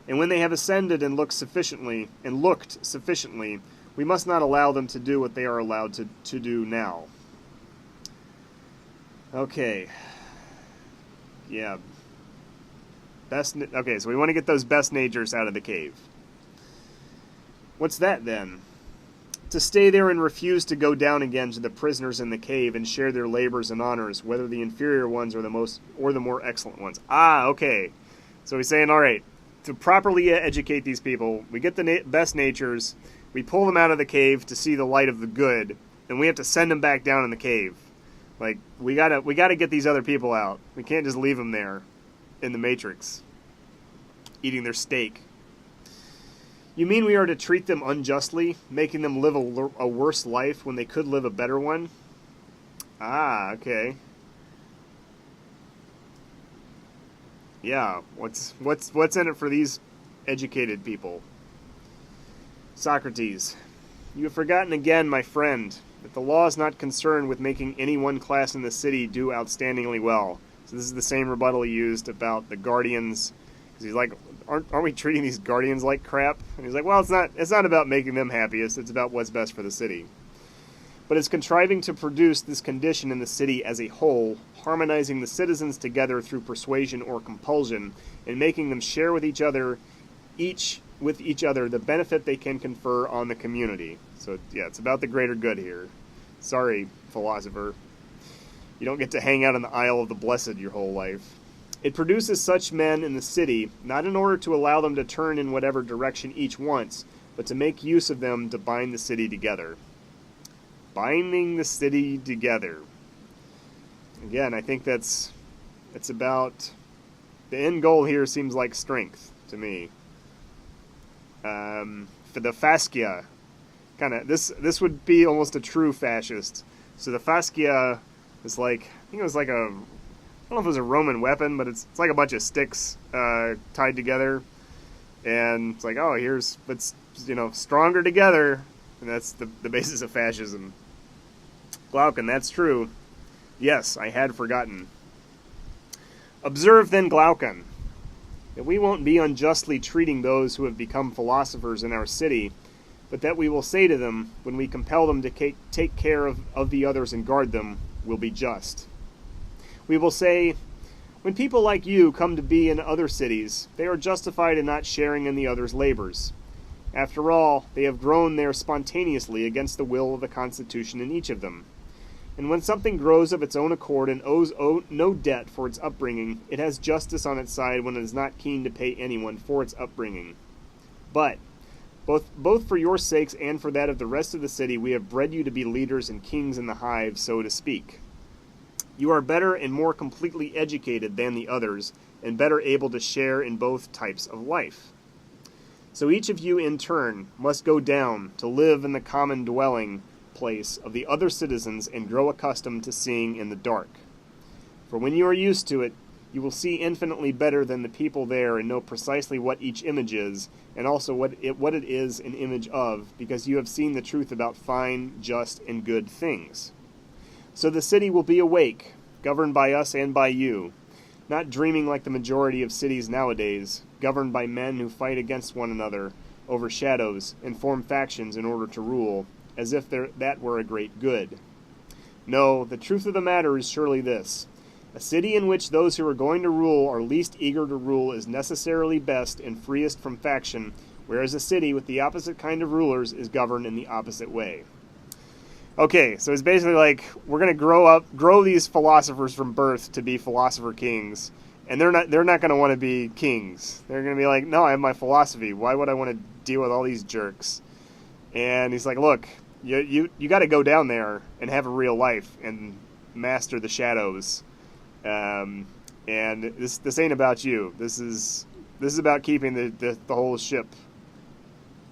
And when they have ascended and looked sufficiently, we must not allow them to do what they are allowed to do now. Okay. Yeah. Okay, so we want to get those best natures out of the cave. What's that, then? To stay there and refuse to go down again to the prisoners in the cave and share their labors and honors, whether the inferior ones or the more excellent ones. Ah, okay. So he's saying, all right, to properly educate these people, we get the best natures, we pull them out of the cave to see the light of the good, and we have to send them back down in the cave. Like, we gotta get these other people out. We can't just leave them there in the Matrix, eating their steak. You mean we are to treat them unjustly, making them live a worse life when they could live a better one? Ah, okay. Yeah, what's in it for these educated people? Socrates, you have forgotten again, my friend, that the law is not concerned with making any one class in the city do outstandingly well. So this is the same rebuttal he used about the guardians. Because he's like, aren't we treating these guardians like crap? And he's like, well, it's not about making them happiest. It's about what's best for the city. But it's contriving to produce this condition in the city as a whole, harmonizing the citizens together through persuasion or compulsion, and making them share with each other the benefit they can confer on the community. So yeah, it's about the greater good here. Sorry, philosopher. You don't get to hang out in the Isle of the Blessed your whole life. It produces such men in the city, not in order to allow them to turn in whatever direction each wants, but to make use of them to bind the city together. Binding the city together. Again, I think it's about, the end goal here seems like strength to me. For the fascia, kind of, this would be almost a true fascist. So the fascia is like, I think it was like I don't know if it was a Roman weapon, but it's like a bunch of sticks tied together, and it's like, oh, let's stronger together, and that's the basis of fascism. Glaucon, that's true. Yes, I had forgotten. Observe then, Glaucon, that we won't be unjustly treating those who have become philosophers in our city, but that we will say to them, when we compel them to take care of the others and guard them, will be just. We will say, when people like you come to be in other cities, they are justified in not sharing in the others' labors. After all, they have grown there spontaneously against the will of the constitution in each of them. And when something grows of its own accord and owes no debt for its upbringing, it has justice on its side when it is not keen to pay anyone for its upbringing. But, both for your sakes and for that of the rest of the city, we have bred you to be leaders and kings in the hive, so to speak. You are better and more completely educated than the others, and better able to share in both types of life. So each of you, in turn, must go down to live in the common dwelling place of the other citizens and grow accustomed to seeing in the dark. For when you are used to it, you will see infinitely better than the people there and know precisely what each image is, and also what it is an image of, because you have seen the truth about fine, just, and good things. So the city will be awake, governed by us and by you, not dreaming like the majority of cities nowadays, governed by men who fight against one another over shadows and form factions in order to rule, as if that were a great good. No, the truth of the matter is surely this. A city in which those who are going to rule are least eager to rule is necessarily best and freest from faction, whereas a city with the opposite kind of rulers is governed in the opposite way. Okay, so it's basically like, we're going to grow these philosophers from birth to be philosopher kings, and they're not going to want to be kings. They're going to be like, no, I have my philosophy. Why would I want to deal with all these jerks? And he's like, look, you got to go down there and have a real life and master the shadows. And this ain't about you. This is about keeping the whole ship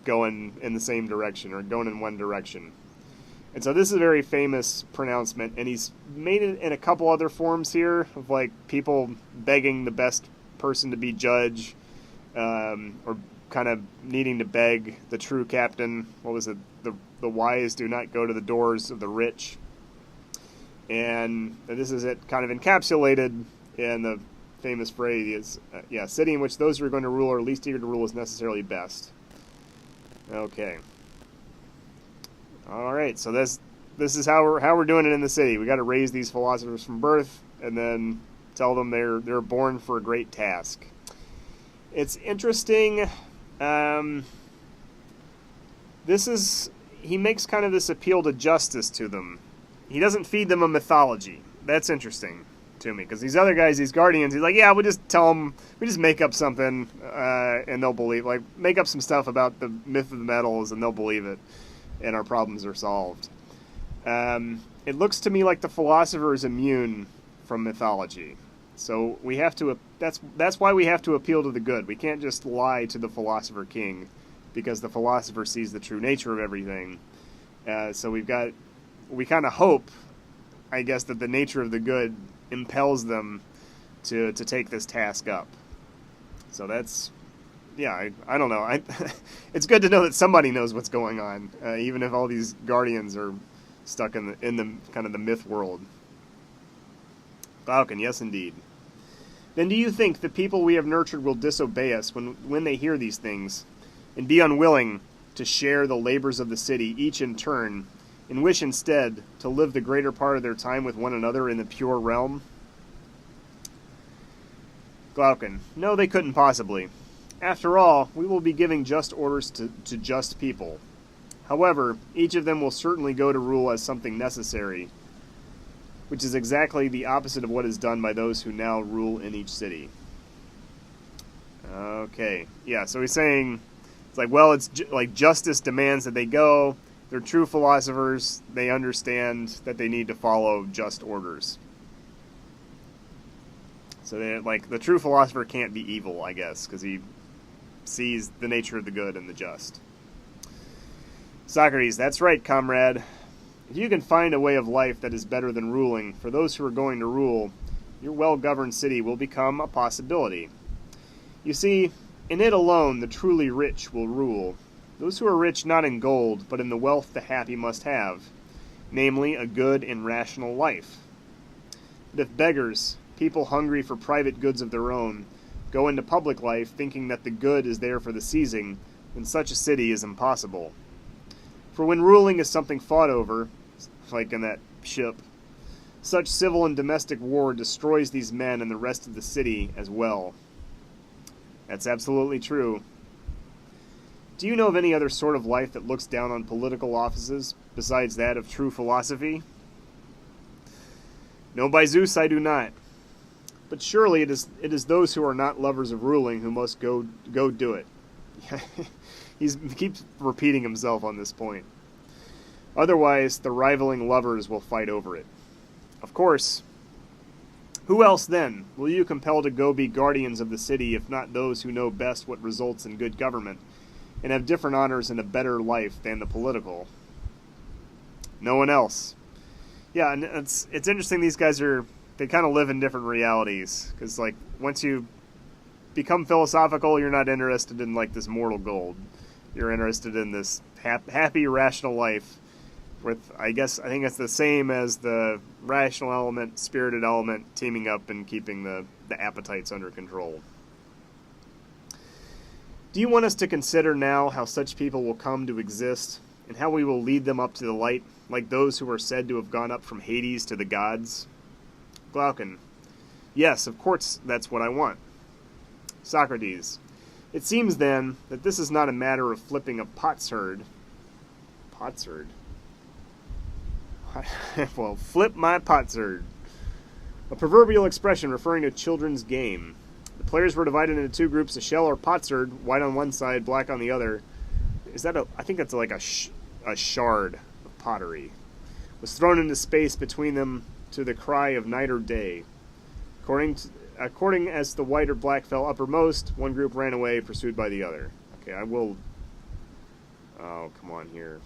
going in the same direction, or going in one direction. And so this is a very famous pronouncement, and he's made it in a couple other forms here, of like people begging the best person to be judge, or kind of needing to beg the true captain. What was it? The wise do not go to the doors of the rich. And this is it kind of encapsulated in the famous phrase, city in which those who are going to rule are least eager to rule is necessarily best. Okay. All right, so this is how we're doing it in the city. We got to raise these philosophers from birth, and then tell them they're born for a great task. It's interesting. He makes kind of this appeal to justice to them. He doesn't feed them a mythology. That's interesting to me, because these other guys, these guardians, he's like, yeah, we'll just tell them, we just make up something, and they'll believe. Like, make up some stuff about the myth of the metals, and they'll believe it, and our problems are solved. It looks to me like the philosopher is immune from mythology. So we have to. That's why we have to appeal to the good. We can't just lie to the philosopher king, because the philosopher sees the true nature of everything. So we kind of hope, I guess, that the nature of the good impels them to take this task up. So that's yeah, I don't know. It's good to know that somebody knows what's going on, even if all these guardians are stuck in the kind of the myth world. Falcon, yes indeed. Then do you think the people we have nurtured will disobey us when they hear these things, and be unwilling to share the labors of the city, each in turn, and wish instead to live the greater part of their time with one another in the pure realm? Glaucon, no, they couldn't possibly. After all, we will be giving just orders to just people. However, each of them will certainly go to rule as something necessary, which is exactly the opposite of what is done by those who now rule in each city. Okay, yeah, so he's saying, it's like, well, it's like justice demands that they go. They're true philosophers. They understand that they need to follow just orders. So they like the true philosopher can't be evil, I guess, because he sees the nature of the good and the just. Socrates, that's right, comrade. If you can find a way of life that is better than ruling, for those who are going to rule, your well-governed city will become a possibility. You see, in it alone the truly rich will rule. Those who are rich not in gold, but in the wealth the happy must have, namely a good and rational life. But if beggars, people hungry for private goods of their own, go into public life thinking that the good is there for the seizing, then such a city is impossible. For when ruling is something fought over, like in that ship, such civil and domestic war destroys these men and the rest of the city as well. That's absolutely true. Do you know of any other sort of life that looks down on political offices besides that of true philosophy? No, by Zeus, I do not. But surely it is those who are not lovers of ruling who must go do it. He keeps repeating himself on this point. Otherwise, the rivaling lovers will fight over it. Of course. Who else, then, will you compel to go be guardians of the city if not those who know best what results in good government, and have different honors and a better life than the political? No one else. Yeah, and it's interesting these guys they kind of live in different realities, because, like, once you become philosophical, you're not interested in, like, this mortal gold. You're interested in this happy, rational life with, I think it's the same as the rational element, spirited element, teaming up and keeping the appetites under control. Do you want us to consider now how such people will come to exist, and how we will lead them up to the light, like those who are said to have gone up from Hades to the gods? Glaucon, yes, of course that's what I want. Socrates, it seems then that this is not a matter of flipping a potsherd. Potsherd? Well, flip my potsherd. A proverbial expression referring to children's game. The players were divided into two groups, a shell or potsherd, white on one side, black on the other. I think that's like a shard of pottery. Was thrown into space between them to the cry of night or day. According as the white or black fell uppermost, one group ran away, pursued by the other. Okay, I will... Oh, come on here.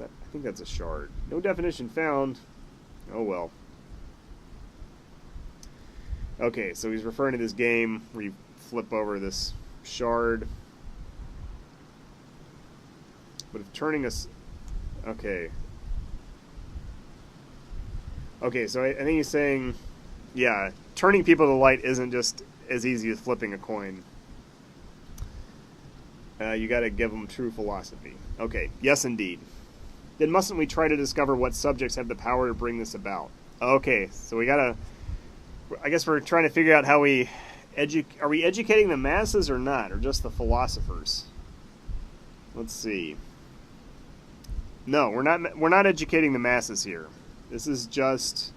I think that's a shard. No definition found. Oh well. Okay, so he's referring to this game where you flip over this shard. But if turning us... Okay. Okay, so I think he's saying, yeah, turning people to light isn't just as easy as flipping a coin. You gotta give them true philosophy. Okay, yes indeed. Then mustn't we try to discover what subjects have the power to bring this about? Okay, so we gotta... I guess we're trying to figure out how we... Are we educating the masses or not? Or just the philosophers? Let's see. No, we're not educating the masses here. This is just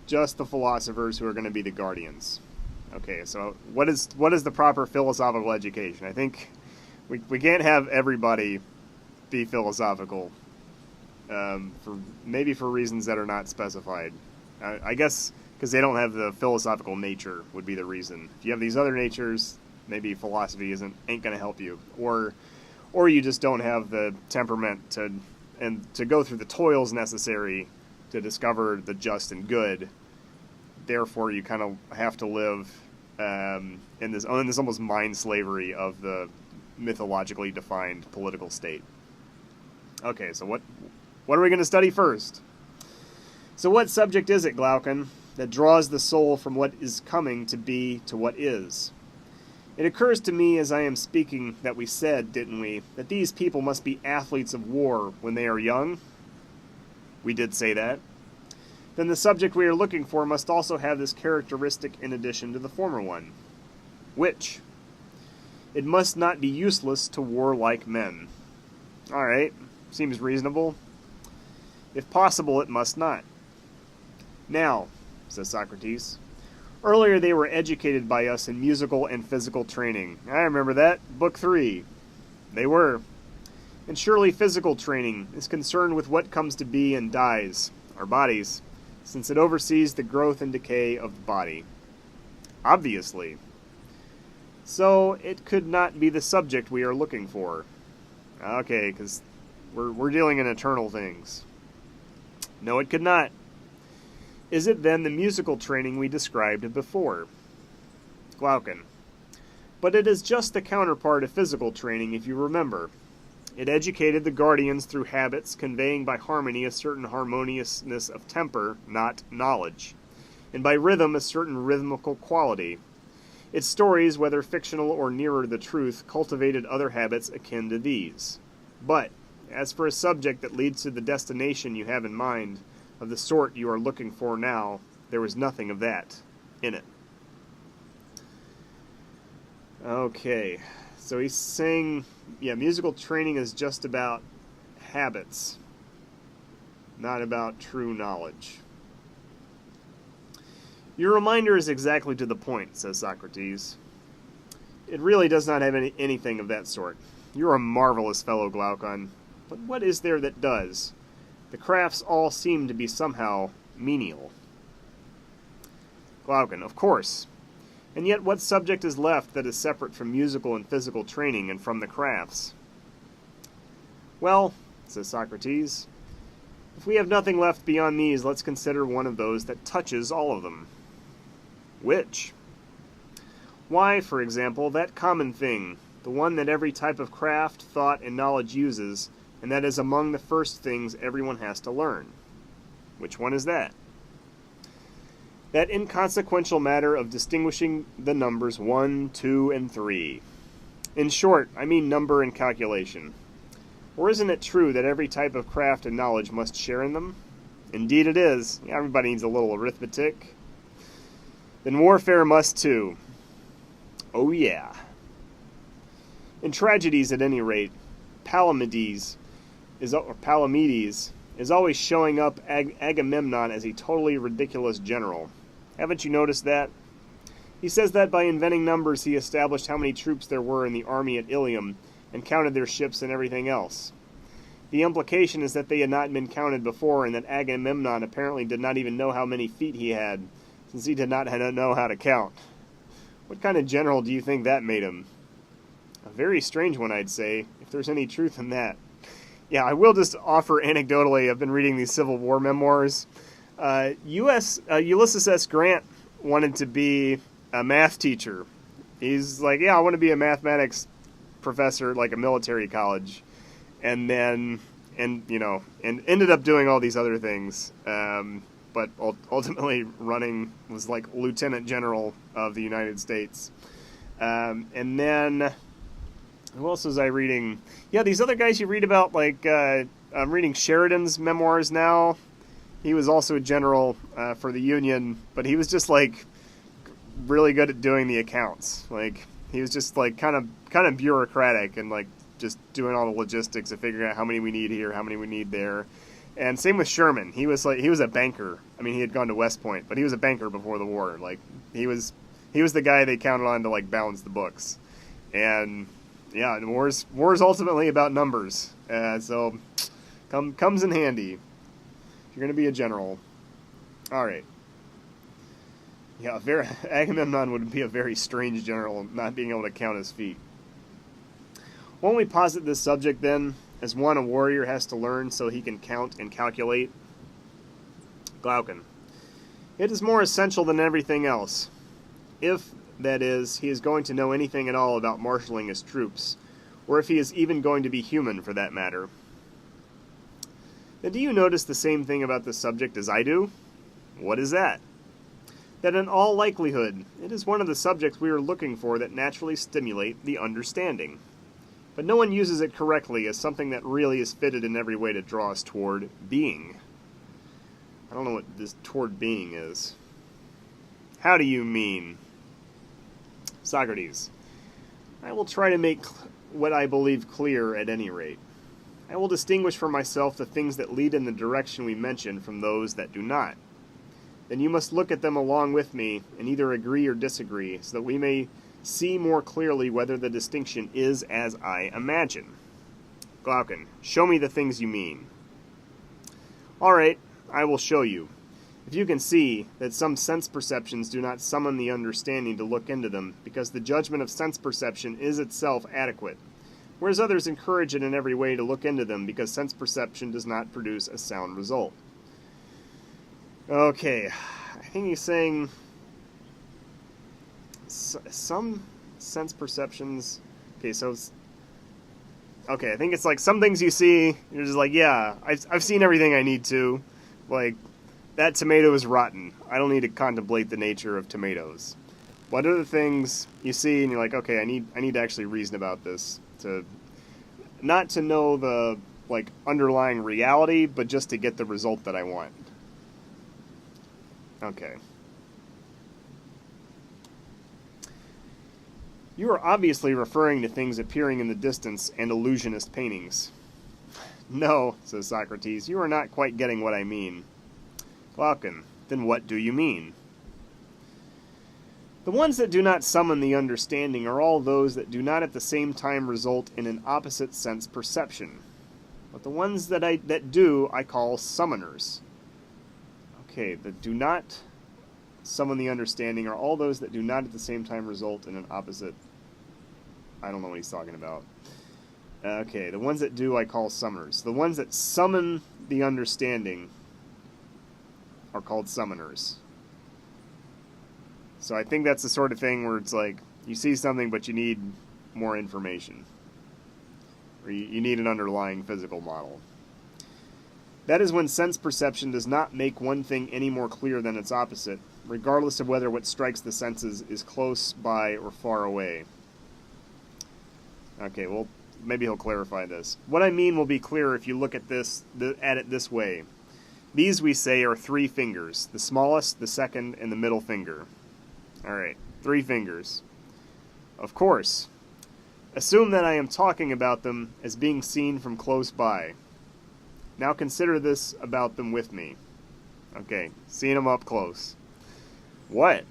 the philosophers who are going to be the guardians. Okay, so what is the proper philosophical education? I think we can't have everybody be philosophical. For reasons that are not specified. I guess because they don't have the philosophical nature would be the reason. If you have these other natures, maybe philosophy ain't going to help you, or you just don't have the temperament to go through the toils necessary to discover the just and good. Therefore, you kind of have to live in this almost mind slavery of the mythologically defined political state. Okay, so what are we going to study first? So what subject is it, Glaucon, that draws the soul from what is coming to be to what is? It occurs to me as I am speaking that we said, didn't we, that these people must be athletes of war when they are young? We did say that. Then the subject we are looking for must also have this characteristic in addition to the former one. Which? It must not be useless to warlike men. All right, seems reasonable. If possible, it must not. Now, says Socrates, earlier they were educated by us in musical and physical training. I remember that, Book 3. They were. And surely physical training is concerned with what comes to be and dies, our bodies, since it oversees the growth and decay of the body. Obviously. So it could not be the subject we are looking for. Okay, because we're dealing in eternal things. No, it could not. Is it then the musical training we described before? Glaucon. But it is just the counterpart of physical training, if you remember. It educated the guardians through habits, conveying by harmony a certain harmoniousness of temper, not knowledge, and by rhythm a certain rhythmical quality. Its stories, whether fictional or nearer the truth, cultivated other habits akin to these. But, as for a subject that leads to the destination you have in mind, of the sort you are looking for now, there was nothing of that in it. Okay, so he's saying, yeah, musical training is just about habits, not about true knowledge. Your reminder is exactly to the point, says Socrates. It really does not have anything of that sort. You're a marvelous fellow, Glaucon. But what is there that does? The crafts all seem to be somehow menial. Glaucon, of course. And yet what subject is left that is separate from musical and physical training and from the crafts? Well, says Socrates, if we have nothing left beyond these, let's consider one of those that touches all of them. Which? Why, for example, that common thing, the one that every type of craft, thought, and knowledge uses, and that is among the first things everyone has to learn. Which one is that? That inconsequential matter of distinguishing the numbers 1, 2, and 3. In short, I mean number and calculation. Or isn't it true that every type of craft and knowledge must share in them? Indeed it is. Everybody needs a little arithmetic. Then warfare must too. Oh yeah. In tragedies, at any rate, Palamedes is always showing up Agamemnon as a totally ridiculous general. Haven't you noticed that? He says that by inventing numbers he established how many troops there were in the army at Ilium and counted their ships and everything else. The implication is that they had not been counted before and that Agamemnon apparently did not even know how many feet he had, since he did not know how to count. What kind of general do you think that made him? A very strange one, I'd say, if there's any truth in that. Yeah, I will just offer anecdotally, I've been reading these Civil War memoirs. Ulysses S. Grant wanted to be a math teacher. He's like, yeah, I want to be a mathematics professor, like a military college. And then, and ended up doing all these other things. But ultimately running was like Lieutenant General of the United States. And then, who else was I reading? Yeah, these other guys you read about, like, I'm reading Sheridan's memoirs now. He was also a general for the Union, but he was just, like, really good at doing the accounts. Like, he was just, like, kind of bureaucratic and, like, just doing all the logistics of figuring out how many we need here, how many we need there. And same with Sherman. He was a banker. I mean, he had gone to West Point, but he was a banker before the war. Like, he was the guy they counted on to, like, balance the books. And yeah, and war's ultimately about numbers. So comes in handy if you're going to be a general. All right. Yeah, Agamemnon would be a very strange general, not being able to count his feet. Won't we posit this subject then as one a warrior has to learn so he can count and calculate? Glaucon. It is more essential than everything else. If that is, he is going to know anything at all about marshaling his troops, or if he is even going to be human for that matter. Then do you notice the same thing about this subject as I do? What is that? That in all likelihood, it is one of the subjects we are looking for that naturally stimulate the understanding. But no one uses it correctly as something that really is fitted in every way to draw us toward being. I don't know what this toward being is. How do you mean? Socrates. I will try to make what I believe clear at any rate. I will distinguish for myself the things that lead in the direction we mentioned from those that do not. Then you must look at them along with me and either agree or disagree, so that we may see more clearly whether the distinction is as I imagine. Glaucon, show me the things you mean. All right, I will show you. If you can see that some sense perceptions do not summon the understanding to look into them, because the judgment of sense perception is itself adequate, whereas others encourage it in every way to look into them because sense perception does not produce a sound result. Okay, I think he's saying some sense perceptions. Okay, so okay, I think it's like some things you see, you're just like, yeah, I've seen everything I need to. Like, that tomato is rotten. I don't need to contemplate the nature of tomatoes. What are the things you see and you're like, okay, I need to actually reason about this, to not to know the like underlying reality, but just to get the result that I want. Okay. You are obviously referring to things appearing in the distance and illusionist paintings. No, says Socrates, you are not quite getting what I mean. Glaucon, then what do you mean? The ones that do not summon the understanding are all those that do not at the same time result in an opposite sense perception. But the ones that do, I call summoners. Okay, that do not summon the understanding are all those that do not at the same time result in an opposite. I don't know what he's talking about. Okay, the ones that do I call summoners. The ones that summon the understanding are called summoners. So I think that's the sort of thing where it's like, you see something but you need more information. Or you need an underlying physical model. That is when sense perception does not make one thing any more clear than its opposite, regardless of whether what strikes the senses is close by or far away. Okay, well, maybe he'll clarify this. What I mean will be clearer if you look at it this way. These, we say, are 3 fingers, the smallest, the second, and the middle finger. Alright, 3 fingers. Of course. Assume that I am talking about them as being seen from close by. Now consider this about them with me. Okay, seeing them up close. What?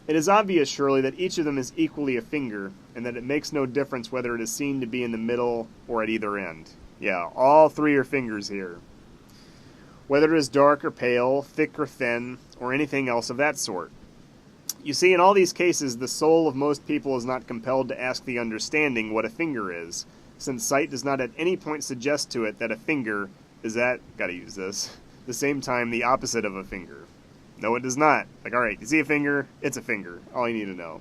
It is obvious, surely, that each of them is equally a finger, and that it makes no difference whether it is seen to be in the middle or at either end. Yeah, all 3 are fingers here. Whether it is dark or pale, thick or thin, or anything else of that sort. You see, in all these cases, the soul of most people is not compelled to ask the understanding what a finger is, since sight does not at any point suggest to it that a finger is at, gotta use this, the same time the opposite of a finger. No, it does not. Like, alright, you see a finger? It's a finger. All you need to know.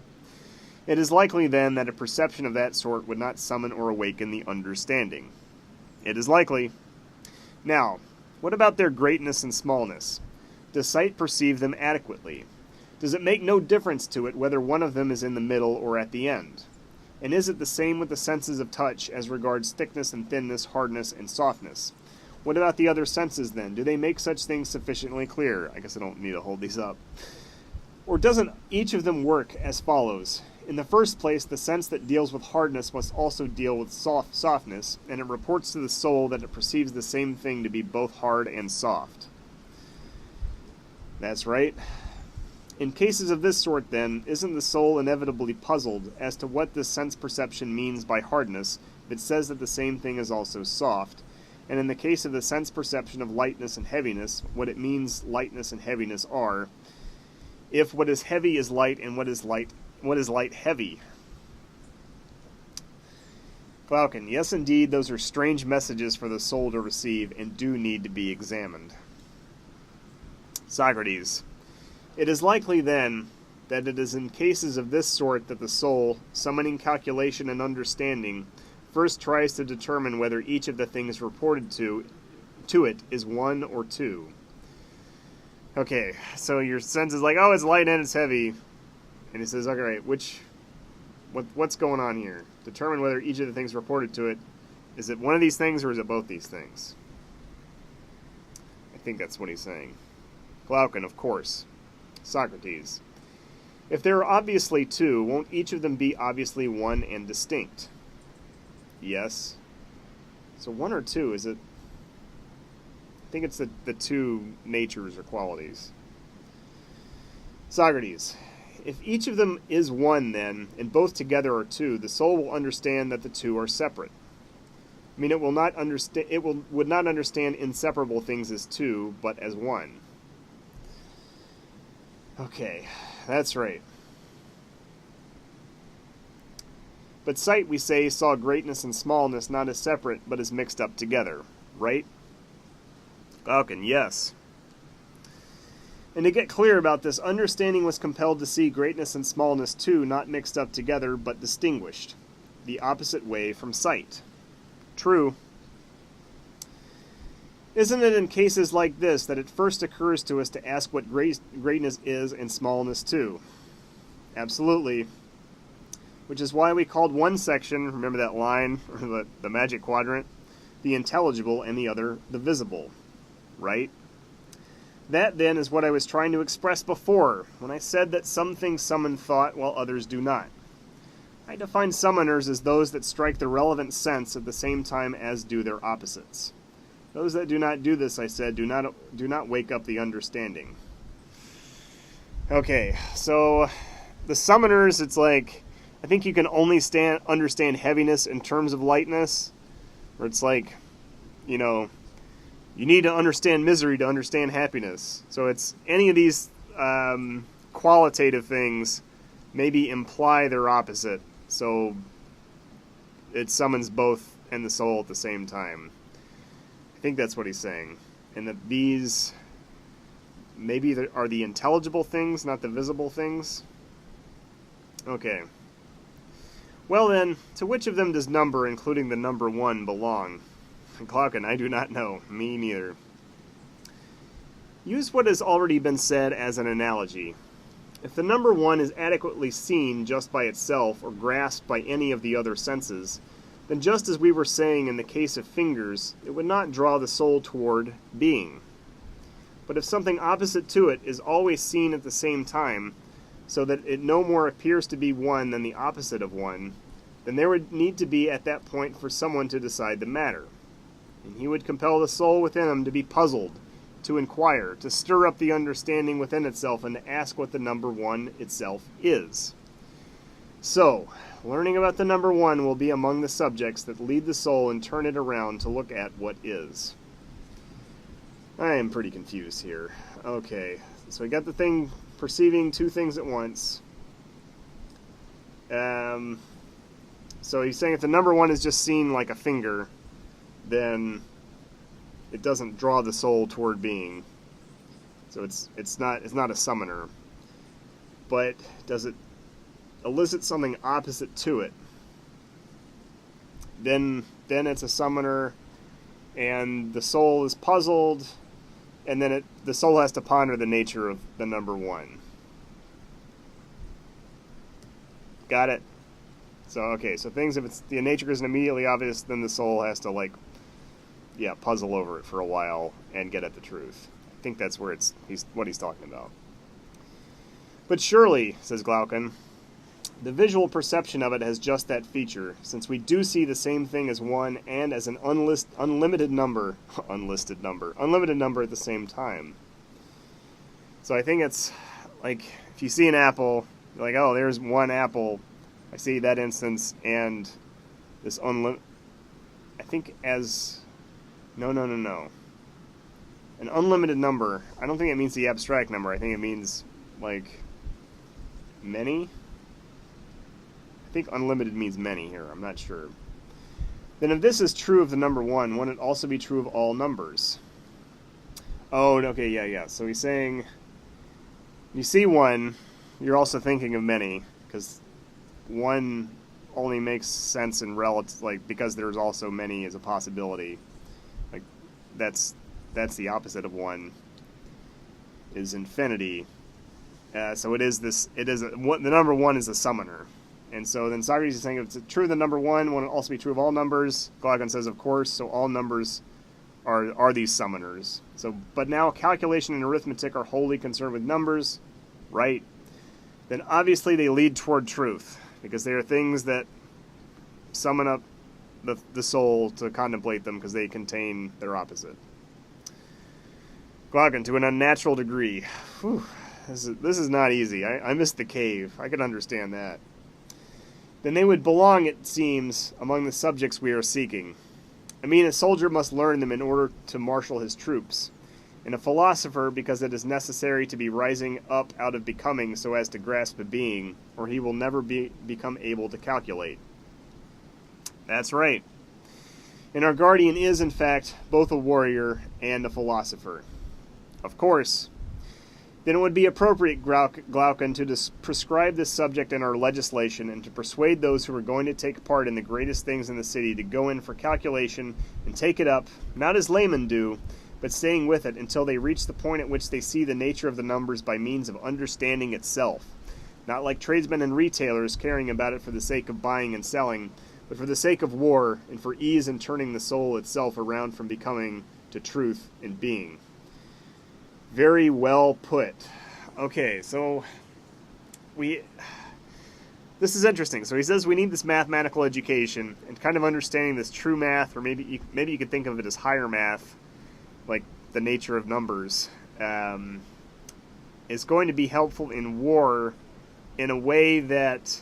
It is likely, then, that a perception of that sort would not summon or awaken the understanding. It is likely. Now, what about their greatness and smallness? Does sight perceive them adequately? Does it make no difference to it whether one of them is in the middle or at the end? And is it the same with the senses of touch as regards thickness and thinness, hardness and softness? What about the other senses, then? Do they make such things sufficiently clear? I guess I don't need to hold these up. Or doesn't each of them work as follows? In the first place, the sense that deals with hardness must also deal with softness, and it reports to the soul that it perceives the same thing to be both hard and soft. That's right. In cases of this sort, then, isn't the soul inevitably puzzled as to what this sense perception means by hardness if it says that the same thing is also soft, and in the case of the sense perception of lightness and heaviness, what it means lightness and heaviness are, if what is heavy is light and what is light heavy? Glaucon, yes indeed, those are strange messages for the soul to receive and do need to be examined. Socrates, it is likely then that it is in cases of this sort that the soul, summoning calculation and understanding, first tries to determine whether each of the things reported to it is one or two. Okay, so your sense is like, oh, it's light and it's heavy. And he says, okay, what's going on here? Determine whether each of the things reported to it, is it one of these things or is it both these things? I think that's what he's saying. Glaucon, of course. Socrates. If there are obviously two, won't each of them be obviously one and distinct? Yes. So one or two, is it? I think it's the two natures or qualities. Socrates. If each of them is one, then, and both together are two, the soul will understand that the two are separate. I mean, it would not understand inseparable things as two, but as one. Okay, that's right. But sight, we say, saw greatness and smallness not as separate, but as mixed up together, right? Glaucon, yes. And to get clear about this, understanding was compelled to see greatness and smallness too, not mixed up together, but distinguished, the opposite way from sight. True. Isn't it in cases like this that it first occurs to us to ask what greatness is and smallness too? Absolutely. Which is why we called one section, remember that line, or the magic quadrant, the intelligible and the other the visible, right? That, then, is what I was trying to express before, when I said that some things summon thought while others do not. I define summoners as those that strike the relevant sense at the same time as do their opposites. Those that do not do this, I said, do not wake up the understanding. Okay, so the summoners, it's like, I think you can only understand heaviness in terms of lightness, or it's like, you know, you need to understand misery to understand happiness. So it's any of these qualitative things maybe imply their opposite. So it summons both and the soul at the same time. I think that's what he's saying. And that these maybe are the intelligible things, not the visible things. Okay. Well then, to which of them does number, including the number one, belong? Glaucon, I do not know. Me neither. Use what has already been said as an analogy. If the number one is adequately seen just by itself or grasped by any of the other senses, then just as we were saying in the case of fingers, it would not draw the soul toward being. But if something opposite to it is always seen at the same time, so that it no more appears to be one than the opposite of one, then there would need to be at that point for someone to decide the matter. And he would compel the soul within him to be puzzled, to inquire, to stir up the understanding within itself, and to ask what the number one itself is. So, learning about the number one will be among the subjects that lead the soul and turn it around to look at what is. I am pretty confused here. Okay, so we got the thing perceiving two things at once. So he's saying if the number one is just seen like a finger, then it doesn't draw the soul toward being. So it's not a summoner. But does it elicit something opposite to it? Then it's a summoner, and the soul is puzzled, and then the soul has to ponder the nature of the number one. Got it? So okay, so things, if the nature isn't immediately obvious, then the soul has to puzzle over it for a while and get at the truth. I think that's where what he's talking about. But surely, says Glaucon, the visual perception of it has just that feature, since we do see the same thing as one and as an unlimited number at the same time. So I think it's like, if you see an apple, you're like, oh, there's one apple. I see that instance, and this No. An unlimited number, I don't think it means the abstract number. I think it means, like, many. I think unlimited means many here. I'm not sure. Then if this is true of the number one, wouldn't it also be true of all numbers? Oh, okay, yeah. So he's saying, you see one, you're also thinking of many, because one only makes sense in relative, like, because there's also many as a possibility. Like, that's the opposite of one, is infinity. So it is this. It is the number one is a summoner, and so then Socrates is saying if it's true the number one will also be true of all numbers. Glaucon says, of course. So all numbers are these summoners. So, but now calculation and arithmetic are wholly concerned with numbers, right? Then obviously they lead toward truth, because they are things that summon up the soul to contemplate them, because they contain their opposite. Glaucon, to an unnatural degree. Whew. This is not easy. I missed the cave. I could understand that. Then they would belong, it seems, among the subjects we are seeking. I mean, a soldier must learn them in order to marshal his troops, and a philosopher because it is necessary to be rising up out of becoming so as to grasp a being, or he will never become able to calculate. That's right. And our guardian is, in fact, both a warrior and a philosopher. Of course. Then it would be appropriate, Glaucon, to prescribe this subject in our legislation and to persuade those who are going to take part in the greatest things in the city to go in for calculation and take it up, not as laymen do, but staying with it until they reach the point at which they see the nature of the numbers by means of understanding itself, not like tradesmen and retailers caring about it for the sake of buying and selling, but for the sake of war and for ease in turning the soul itself around from becoming to truth and being. Very well put. Okay, so this is interesting. So he says we need this mathematical education and kind of understanding this true math, or maybe you could think of it as higher math, like the nature of numbers, is going to be helpful in war in a way that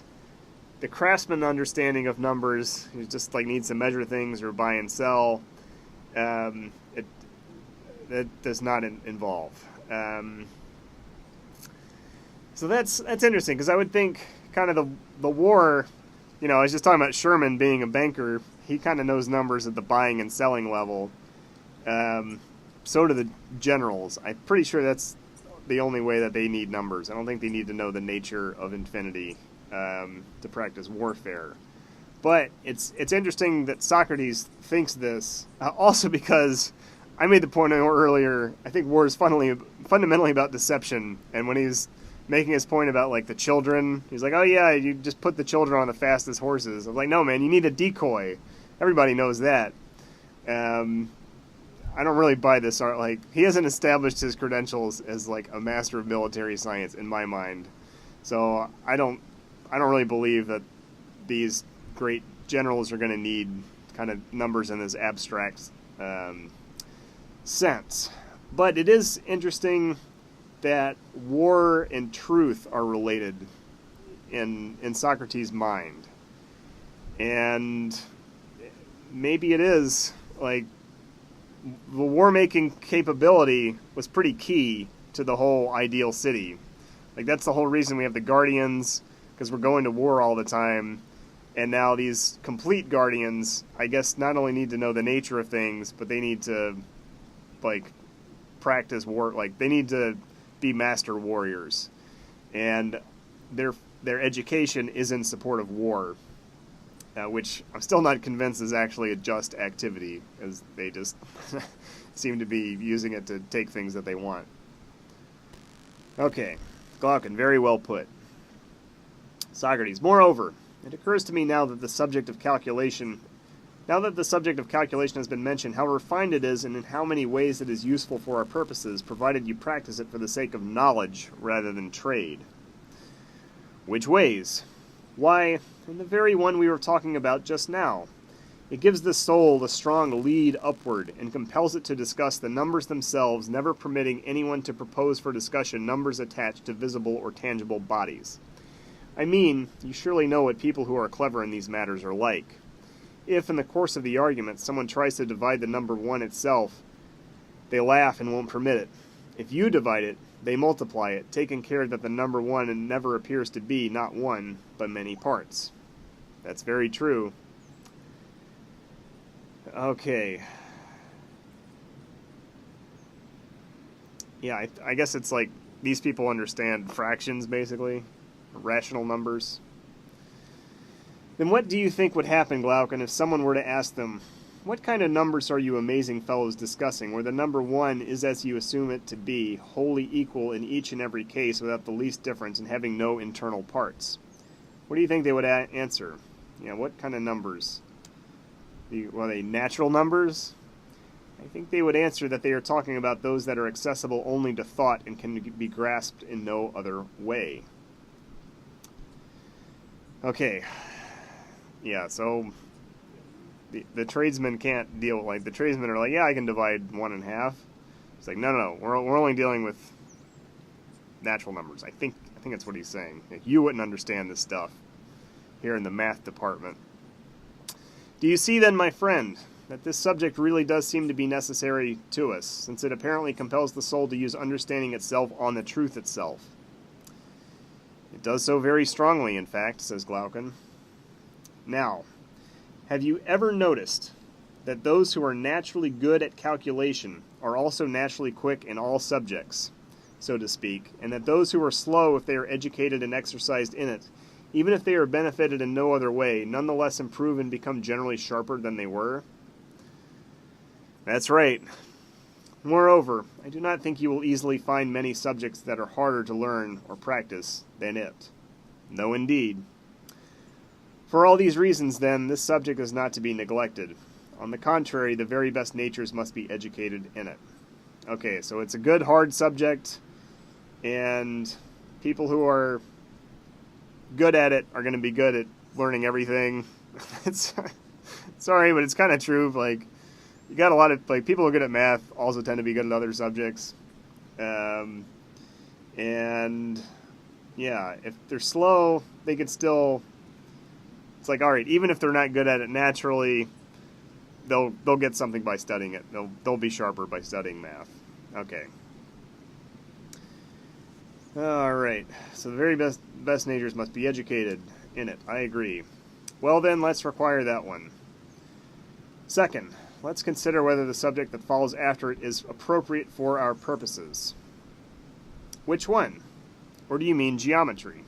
the craftsman understanding of numbers, who just like needs to measure things or buy and sell, that does not involve. So that's interesting, because I would think kind of the war, I was just talking about Sherman being a banker. He kind of knows numbers at the buying and selling level. So do the generals. I'm pretty sure that's the only way that they need numbers. I don't think they need to know the nature of infinity to practice warfare. But it's interesting that Socrates thinks this, also because I made the point earlier, I think war is fundamentally about deception. And when he's making his point about, like, the children, he's like, oh yeah, you just put the children on the fastest horses. I'm like, no, man, you need a decoy. Everybody knows that. I don't really buy this. Like, he hasn't established his credentials as, like, a master of military science in my mind. So I don't really believe that these great generals are going to need kind of numbers in this abstract sense. But it is interesting that war and truth are related in Socrates' mind. And maybe it is, like, the war-making capability was pretty key to the whole ideal city. Like, that's the whole reason we have the guardians, because we're going to war all the time. And now these complete guardians, I guess, not only need to know the nature of things, but they need to, like, practice war. Like, they need to be master warriors. And their education is in support of war, which I'm still not convinced is actually a just activity, as they just seem to be using it to take things that they want. Okay, Glaucon, very well put. Socrates, moreover, it occurs to me now that the subject of calculation has been mentioned, how refined it is and in how many ways it is useful for our purposes, provided you practice it for the sake of knowledge rather than trade. Which ways? Why, in the very one we were talking about just now. It gives the soul a strong lead upward and compels it to discuss the numbers themselves, never permitting anyone to propose for discussion numbers attached to visible or tangible bodies. I mean, you surely know what people who are clever in these matters are like. If, in the course of the argument, someone tries to divide the number 1 itself, they laugh and won't permit it. If you divide it, they multiply it, taking care that the number 1 never appears to be not one, but many parts. That's very true. Okay. Yeah, I guess it's like these people understand fractions, basically, rational numbers. Then what do you think would happen, Glaucon, if someone were to ask them, what kind of numbers are you amazing fellows discussing, where the number 1 is as you assume it to be, wholly equal in each and every case without the least difference and having no internal parts? What do you think they would answer? What kind of numbers? Are they natural numbers? I think they would answer that they are talking about those that are accessible only to thought and can be grasped in no other way. Okay. Yeah, so the tradesmen can't deal with, like, the tradesmen are like, yeah, I can divide 1 in half. It's like, no, we're only dealing with natural numbers. I think that's what he's saying. Like, you wouldn't understand this stuff here in the math department. Do you see then, my friend, that this subject really does seem to be necessary to us, since it apparently compels the soul to use understanding itself on the truth itself? It does so very strongly, in fact, says Glaucon. Now, have you ever noticed that those who are naturally good at calculation are also naturally quick in all subjects, so to speak, and that those who are slow, if they are educated and exercised in it, even if they are benefited in no other way, nonetheless improve and become generally sharper than they were? That's right. Moreover, I do not think you will easily find many subjects that are harder to learn or practice than it. No, indeed. For all these reasons, then, this subject is not to be neglected. On the contrary, the very best natures must be educated in it. Okay, so it's a good, hard subject, and people who are good at it are going to be good at learning everything. Sorry, but it's kind of true. Like, you got a lot of, like, people who are good at math also tend to be good at other subjects. And, yeah, if they're slow, they could still, it's like, all right, even if they're not good at it naturally, they'll get something by studying it. They'll be sharper by studying math. Okay. All right. So the very best natures must be educated in it. I agree. Well, then, let's require that one. Second, let's consider whether the subject that follows after it is appropriate for our purposes. Which one? Or do you mean geometry?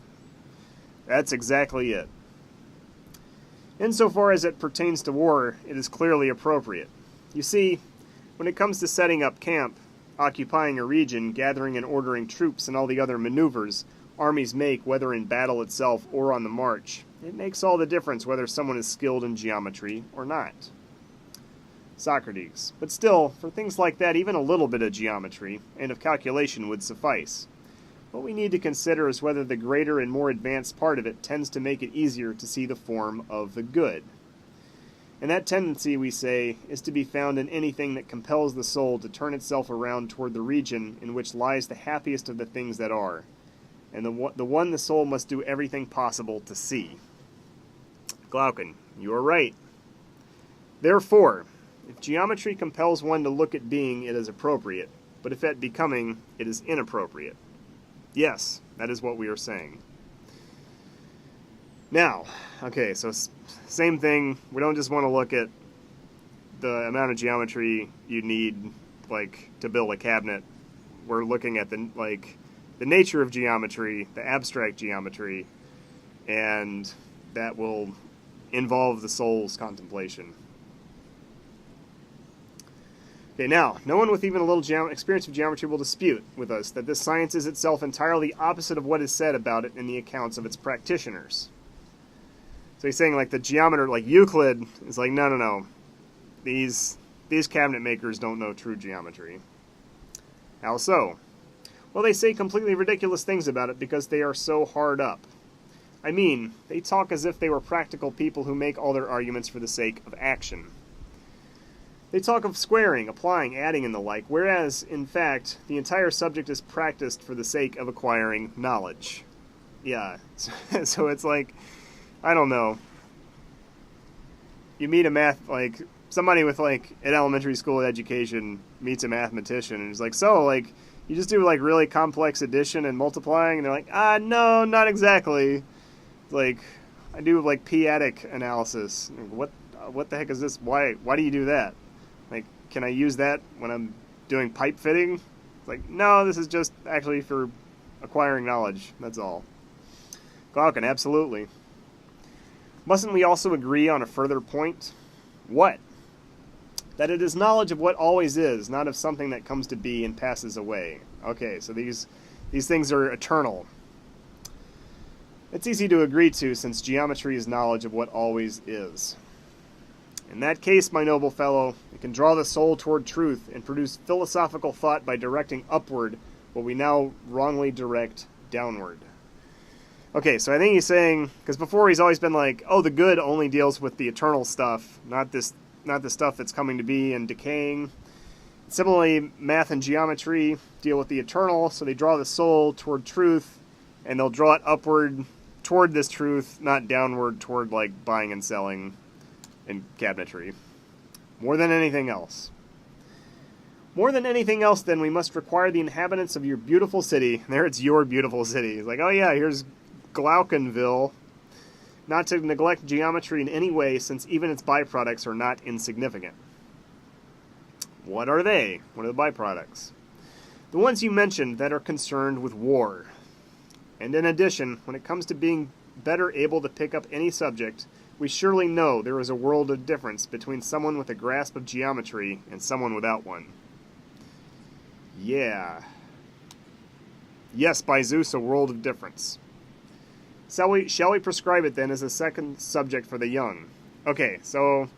That's exactly it. Insofar as it pertains to war, it is clearly appropriate. You see, when it comes to setting up camp, occupying a region, gathering and ordering troops, and all the other maneuvers armies make, whether in battle itself or on the march, it makes all the difference whether someone is skilled in geometry or not. Socrates. But still, for things like that, even a little bit of geometry and of calculation would suffice. What we need to consider is whether the greater and more advanced part of it tends to make it easier to see the form of the good. And that tendency, we say, is to be found in anything that compels the soul to turn itself around toward the region in which lies the happiest of the things that are, and the one the soul must do everything possible to see. Glaucon, you are right. Therefore, if geometry compels one to look at being, it is appropriate, but if at becoming, it is inappropriate. Yes, that is what we are saying. Now, okay, so same thing. We don't just want to look at the amount of geometry you need, like, to build a cabinet. We're looking at the nature of geometry, the abstract geometry, and that will involve the soul's contemplation. Okay, now, no one with even a little experience of geometry will dispute with us that this science is itself entirely opposite of what is said about it in the accounts of its practitioners. So he's saying, like, the geometer, like Euclid, is like, no. These cabinet makers don't know true geometry. How so? Well, they say completely ridiculous things about it because they are so hard up. I mean, they talk as if they were practical people who make all their arguments for the sake of action. They talk of squaring, applying, adding, and the like, whereas, in fact, the entire subject is practiced for the sake of acquiring knowledge. Yeah, so it's like, I don't know. You meet somebody with, an elementary school education meets a mathematician, and he's like, so, you just do, really complex addition and multiplying? And they're like, no, not exactly. It's I do, p-adic analysis. What the heck is this? Why do you do that? Can I use that when I'm doing pipe fitting? It's no, this is just actually for acquiring knowledge, that's all. Glaucon, absolutely. Mustn't we also agree on a further point? What? That it is knowledge of what always is, not of something that comes to be and passes away. Okay, so these things are eternal. It's easy to agree to, since geometry is knowledge of what always is. In that case, my noble fellow, it can draw the soul toward truth and produce philosophical thought by directing upward what we now wrongly direct downward. Okay, so I think he's saying, because before he's always been like, oh, the good only deals with the eternal stuff, not the stuff that's coming to be and decaying. Similarly, math and geometry deal with the eternal, so they draw the soul toward truth, and they'll draw it upward toward this truth, not downward toward, like, buying and selling and cabinetry. More than anything else. More than anything else, then, we must require the inhabitants of your beautiful city. There, it's your beautiful city. It's like, oh yeah, here's Glauconville. Not to neglect geometry in any way, since even its byproducts are not insignificant. What are they? What are the byproducts? The ones you mentioned that are concerned with war. And in addition, when it comes to being better able to pick up any subject, we surely know there is a world of difference between someone with a grasp of geometry and someone without one. Yeah. Yes, by Zeus, a world of difference. Shall we prescribe it then as a second subject for the young? Okay, so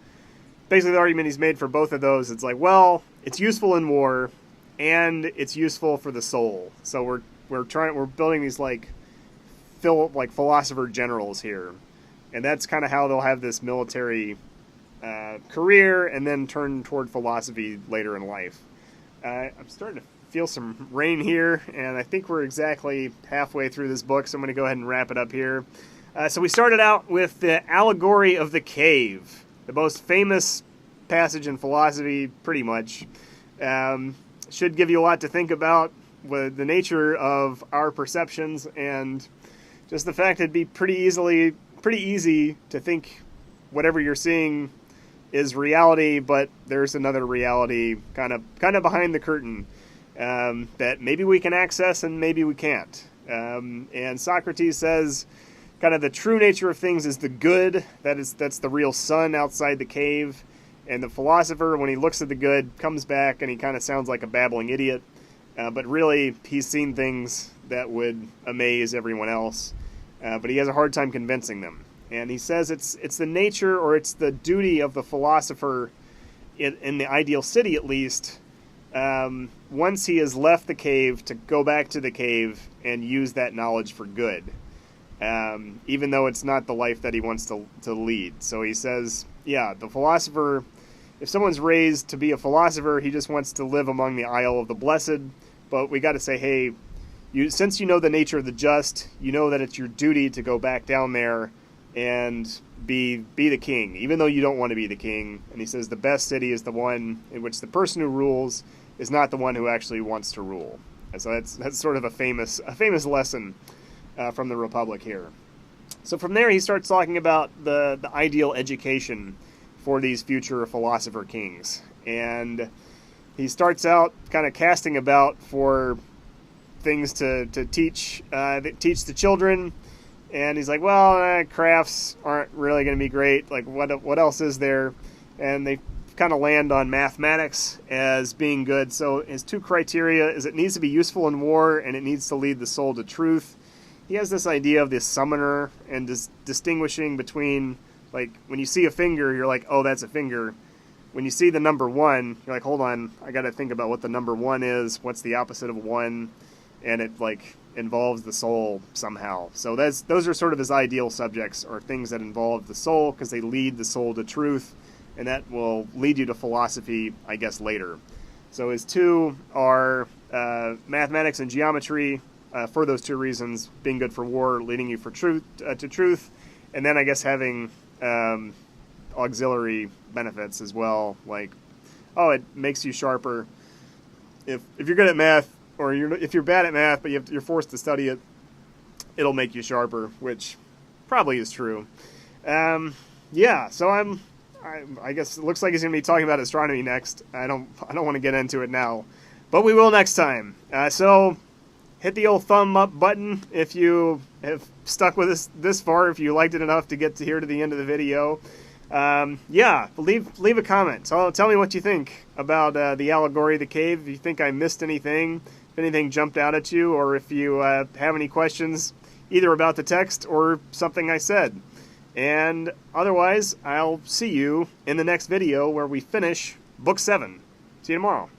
basically the argument he's made for both of those, it's like, well, it's useful in war, and it's useful for the soul. So we're building these like philosopher generals here, and that's kind of how they'll have this military career, and then turn toward philosophy later in life. I'm starting to feel some rain here, and I think we're exactly halfway through this book, so I'm going to go ahead and wrap it up here. So we started out with the Allegory of the Cave, the most famous passage in philosophy, pretty much. Should give you a lot to think about with the nature of our perceptions, and just the fact it'd be pretty easy to think whatever you're seeing is reality, but there's another reality kind of behind the curtain. That maybe we can access and maybe we can't. And Socrates says kind of the true nature of things is the good, that's the real sun outside the cave. And the philosopher, when he looks at the good, comes back and he kind of sounds like a babbling idiot. But really, he's seen things that would amaze everyone else. But he has a hard time convincing them. And he says it's the nature, or it's the duty of the philosopher, in the ideal city at least, once he has left the cave, to go back to the cave and use that knowledge for good, even though it's not the life that he wants to lead. So he says, yeah, the philosopher, if someone's raised to be a philosopher, he just wants to live among the Isle of the Blessed, but we got to say, hey, since you know the nature of the just, you know that it's your duty to go back down there and be the king, even though you don't want to be the king. And he says the best city is the one in which the person who rules is not the one who actually wants to rule. And so that's sort of a famous lesson from the Republic here. So from there he starts talking about the ideal education for these future philosopher kings. And he starts out kind of casting about for things to teach the children. And he's like, well, crafts aren't really going to be great. Like, what else is there? And they kind of land on mathematics as being good. So his two criteria is it needs to be useful in war, and it needs to lead the soul to truth. He has this idea of this summoner and distinguishing between, like, when you see a finger, you're like, oh, that's a finger. When you see the number 1, you're like, hold on, I got to think about what the number 1 is. What's the opposite of 1? And it, like, involves the soul somehow. So those are sort of his ideal subjects, or things that involve the soul, because they lead the soul to truth, and that will lead you to philosophy, I guess, later. So his two are mathematics and geometry, for those two reasons, being good for war, leading you for to truth, and then I guess having auxiliary benefits as well, like, oh, it makes you sharper. If you're good at math, or if you're bad at math, but you're forced to study it, it'll make you sharper, which probably is true. Yeah, so I guess it looks like he's going to be talking about astronomy next. I don't want to get into it now, but we will next time. So hit the old thumb up button if you have stuck with us this far, if you liked it enough to get to here to the end of the video. Yeah, leave a comment. So tell me what you think about the allegory, the cave. If you think I missed anything, if anything jumped out at you, or if you have any questions either about the text or something I said. And otherwise, I'll see you in the next video where we finish Book 7. See you tomorrow.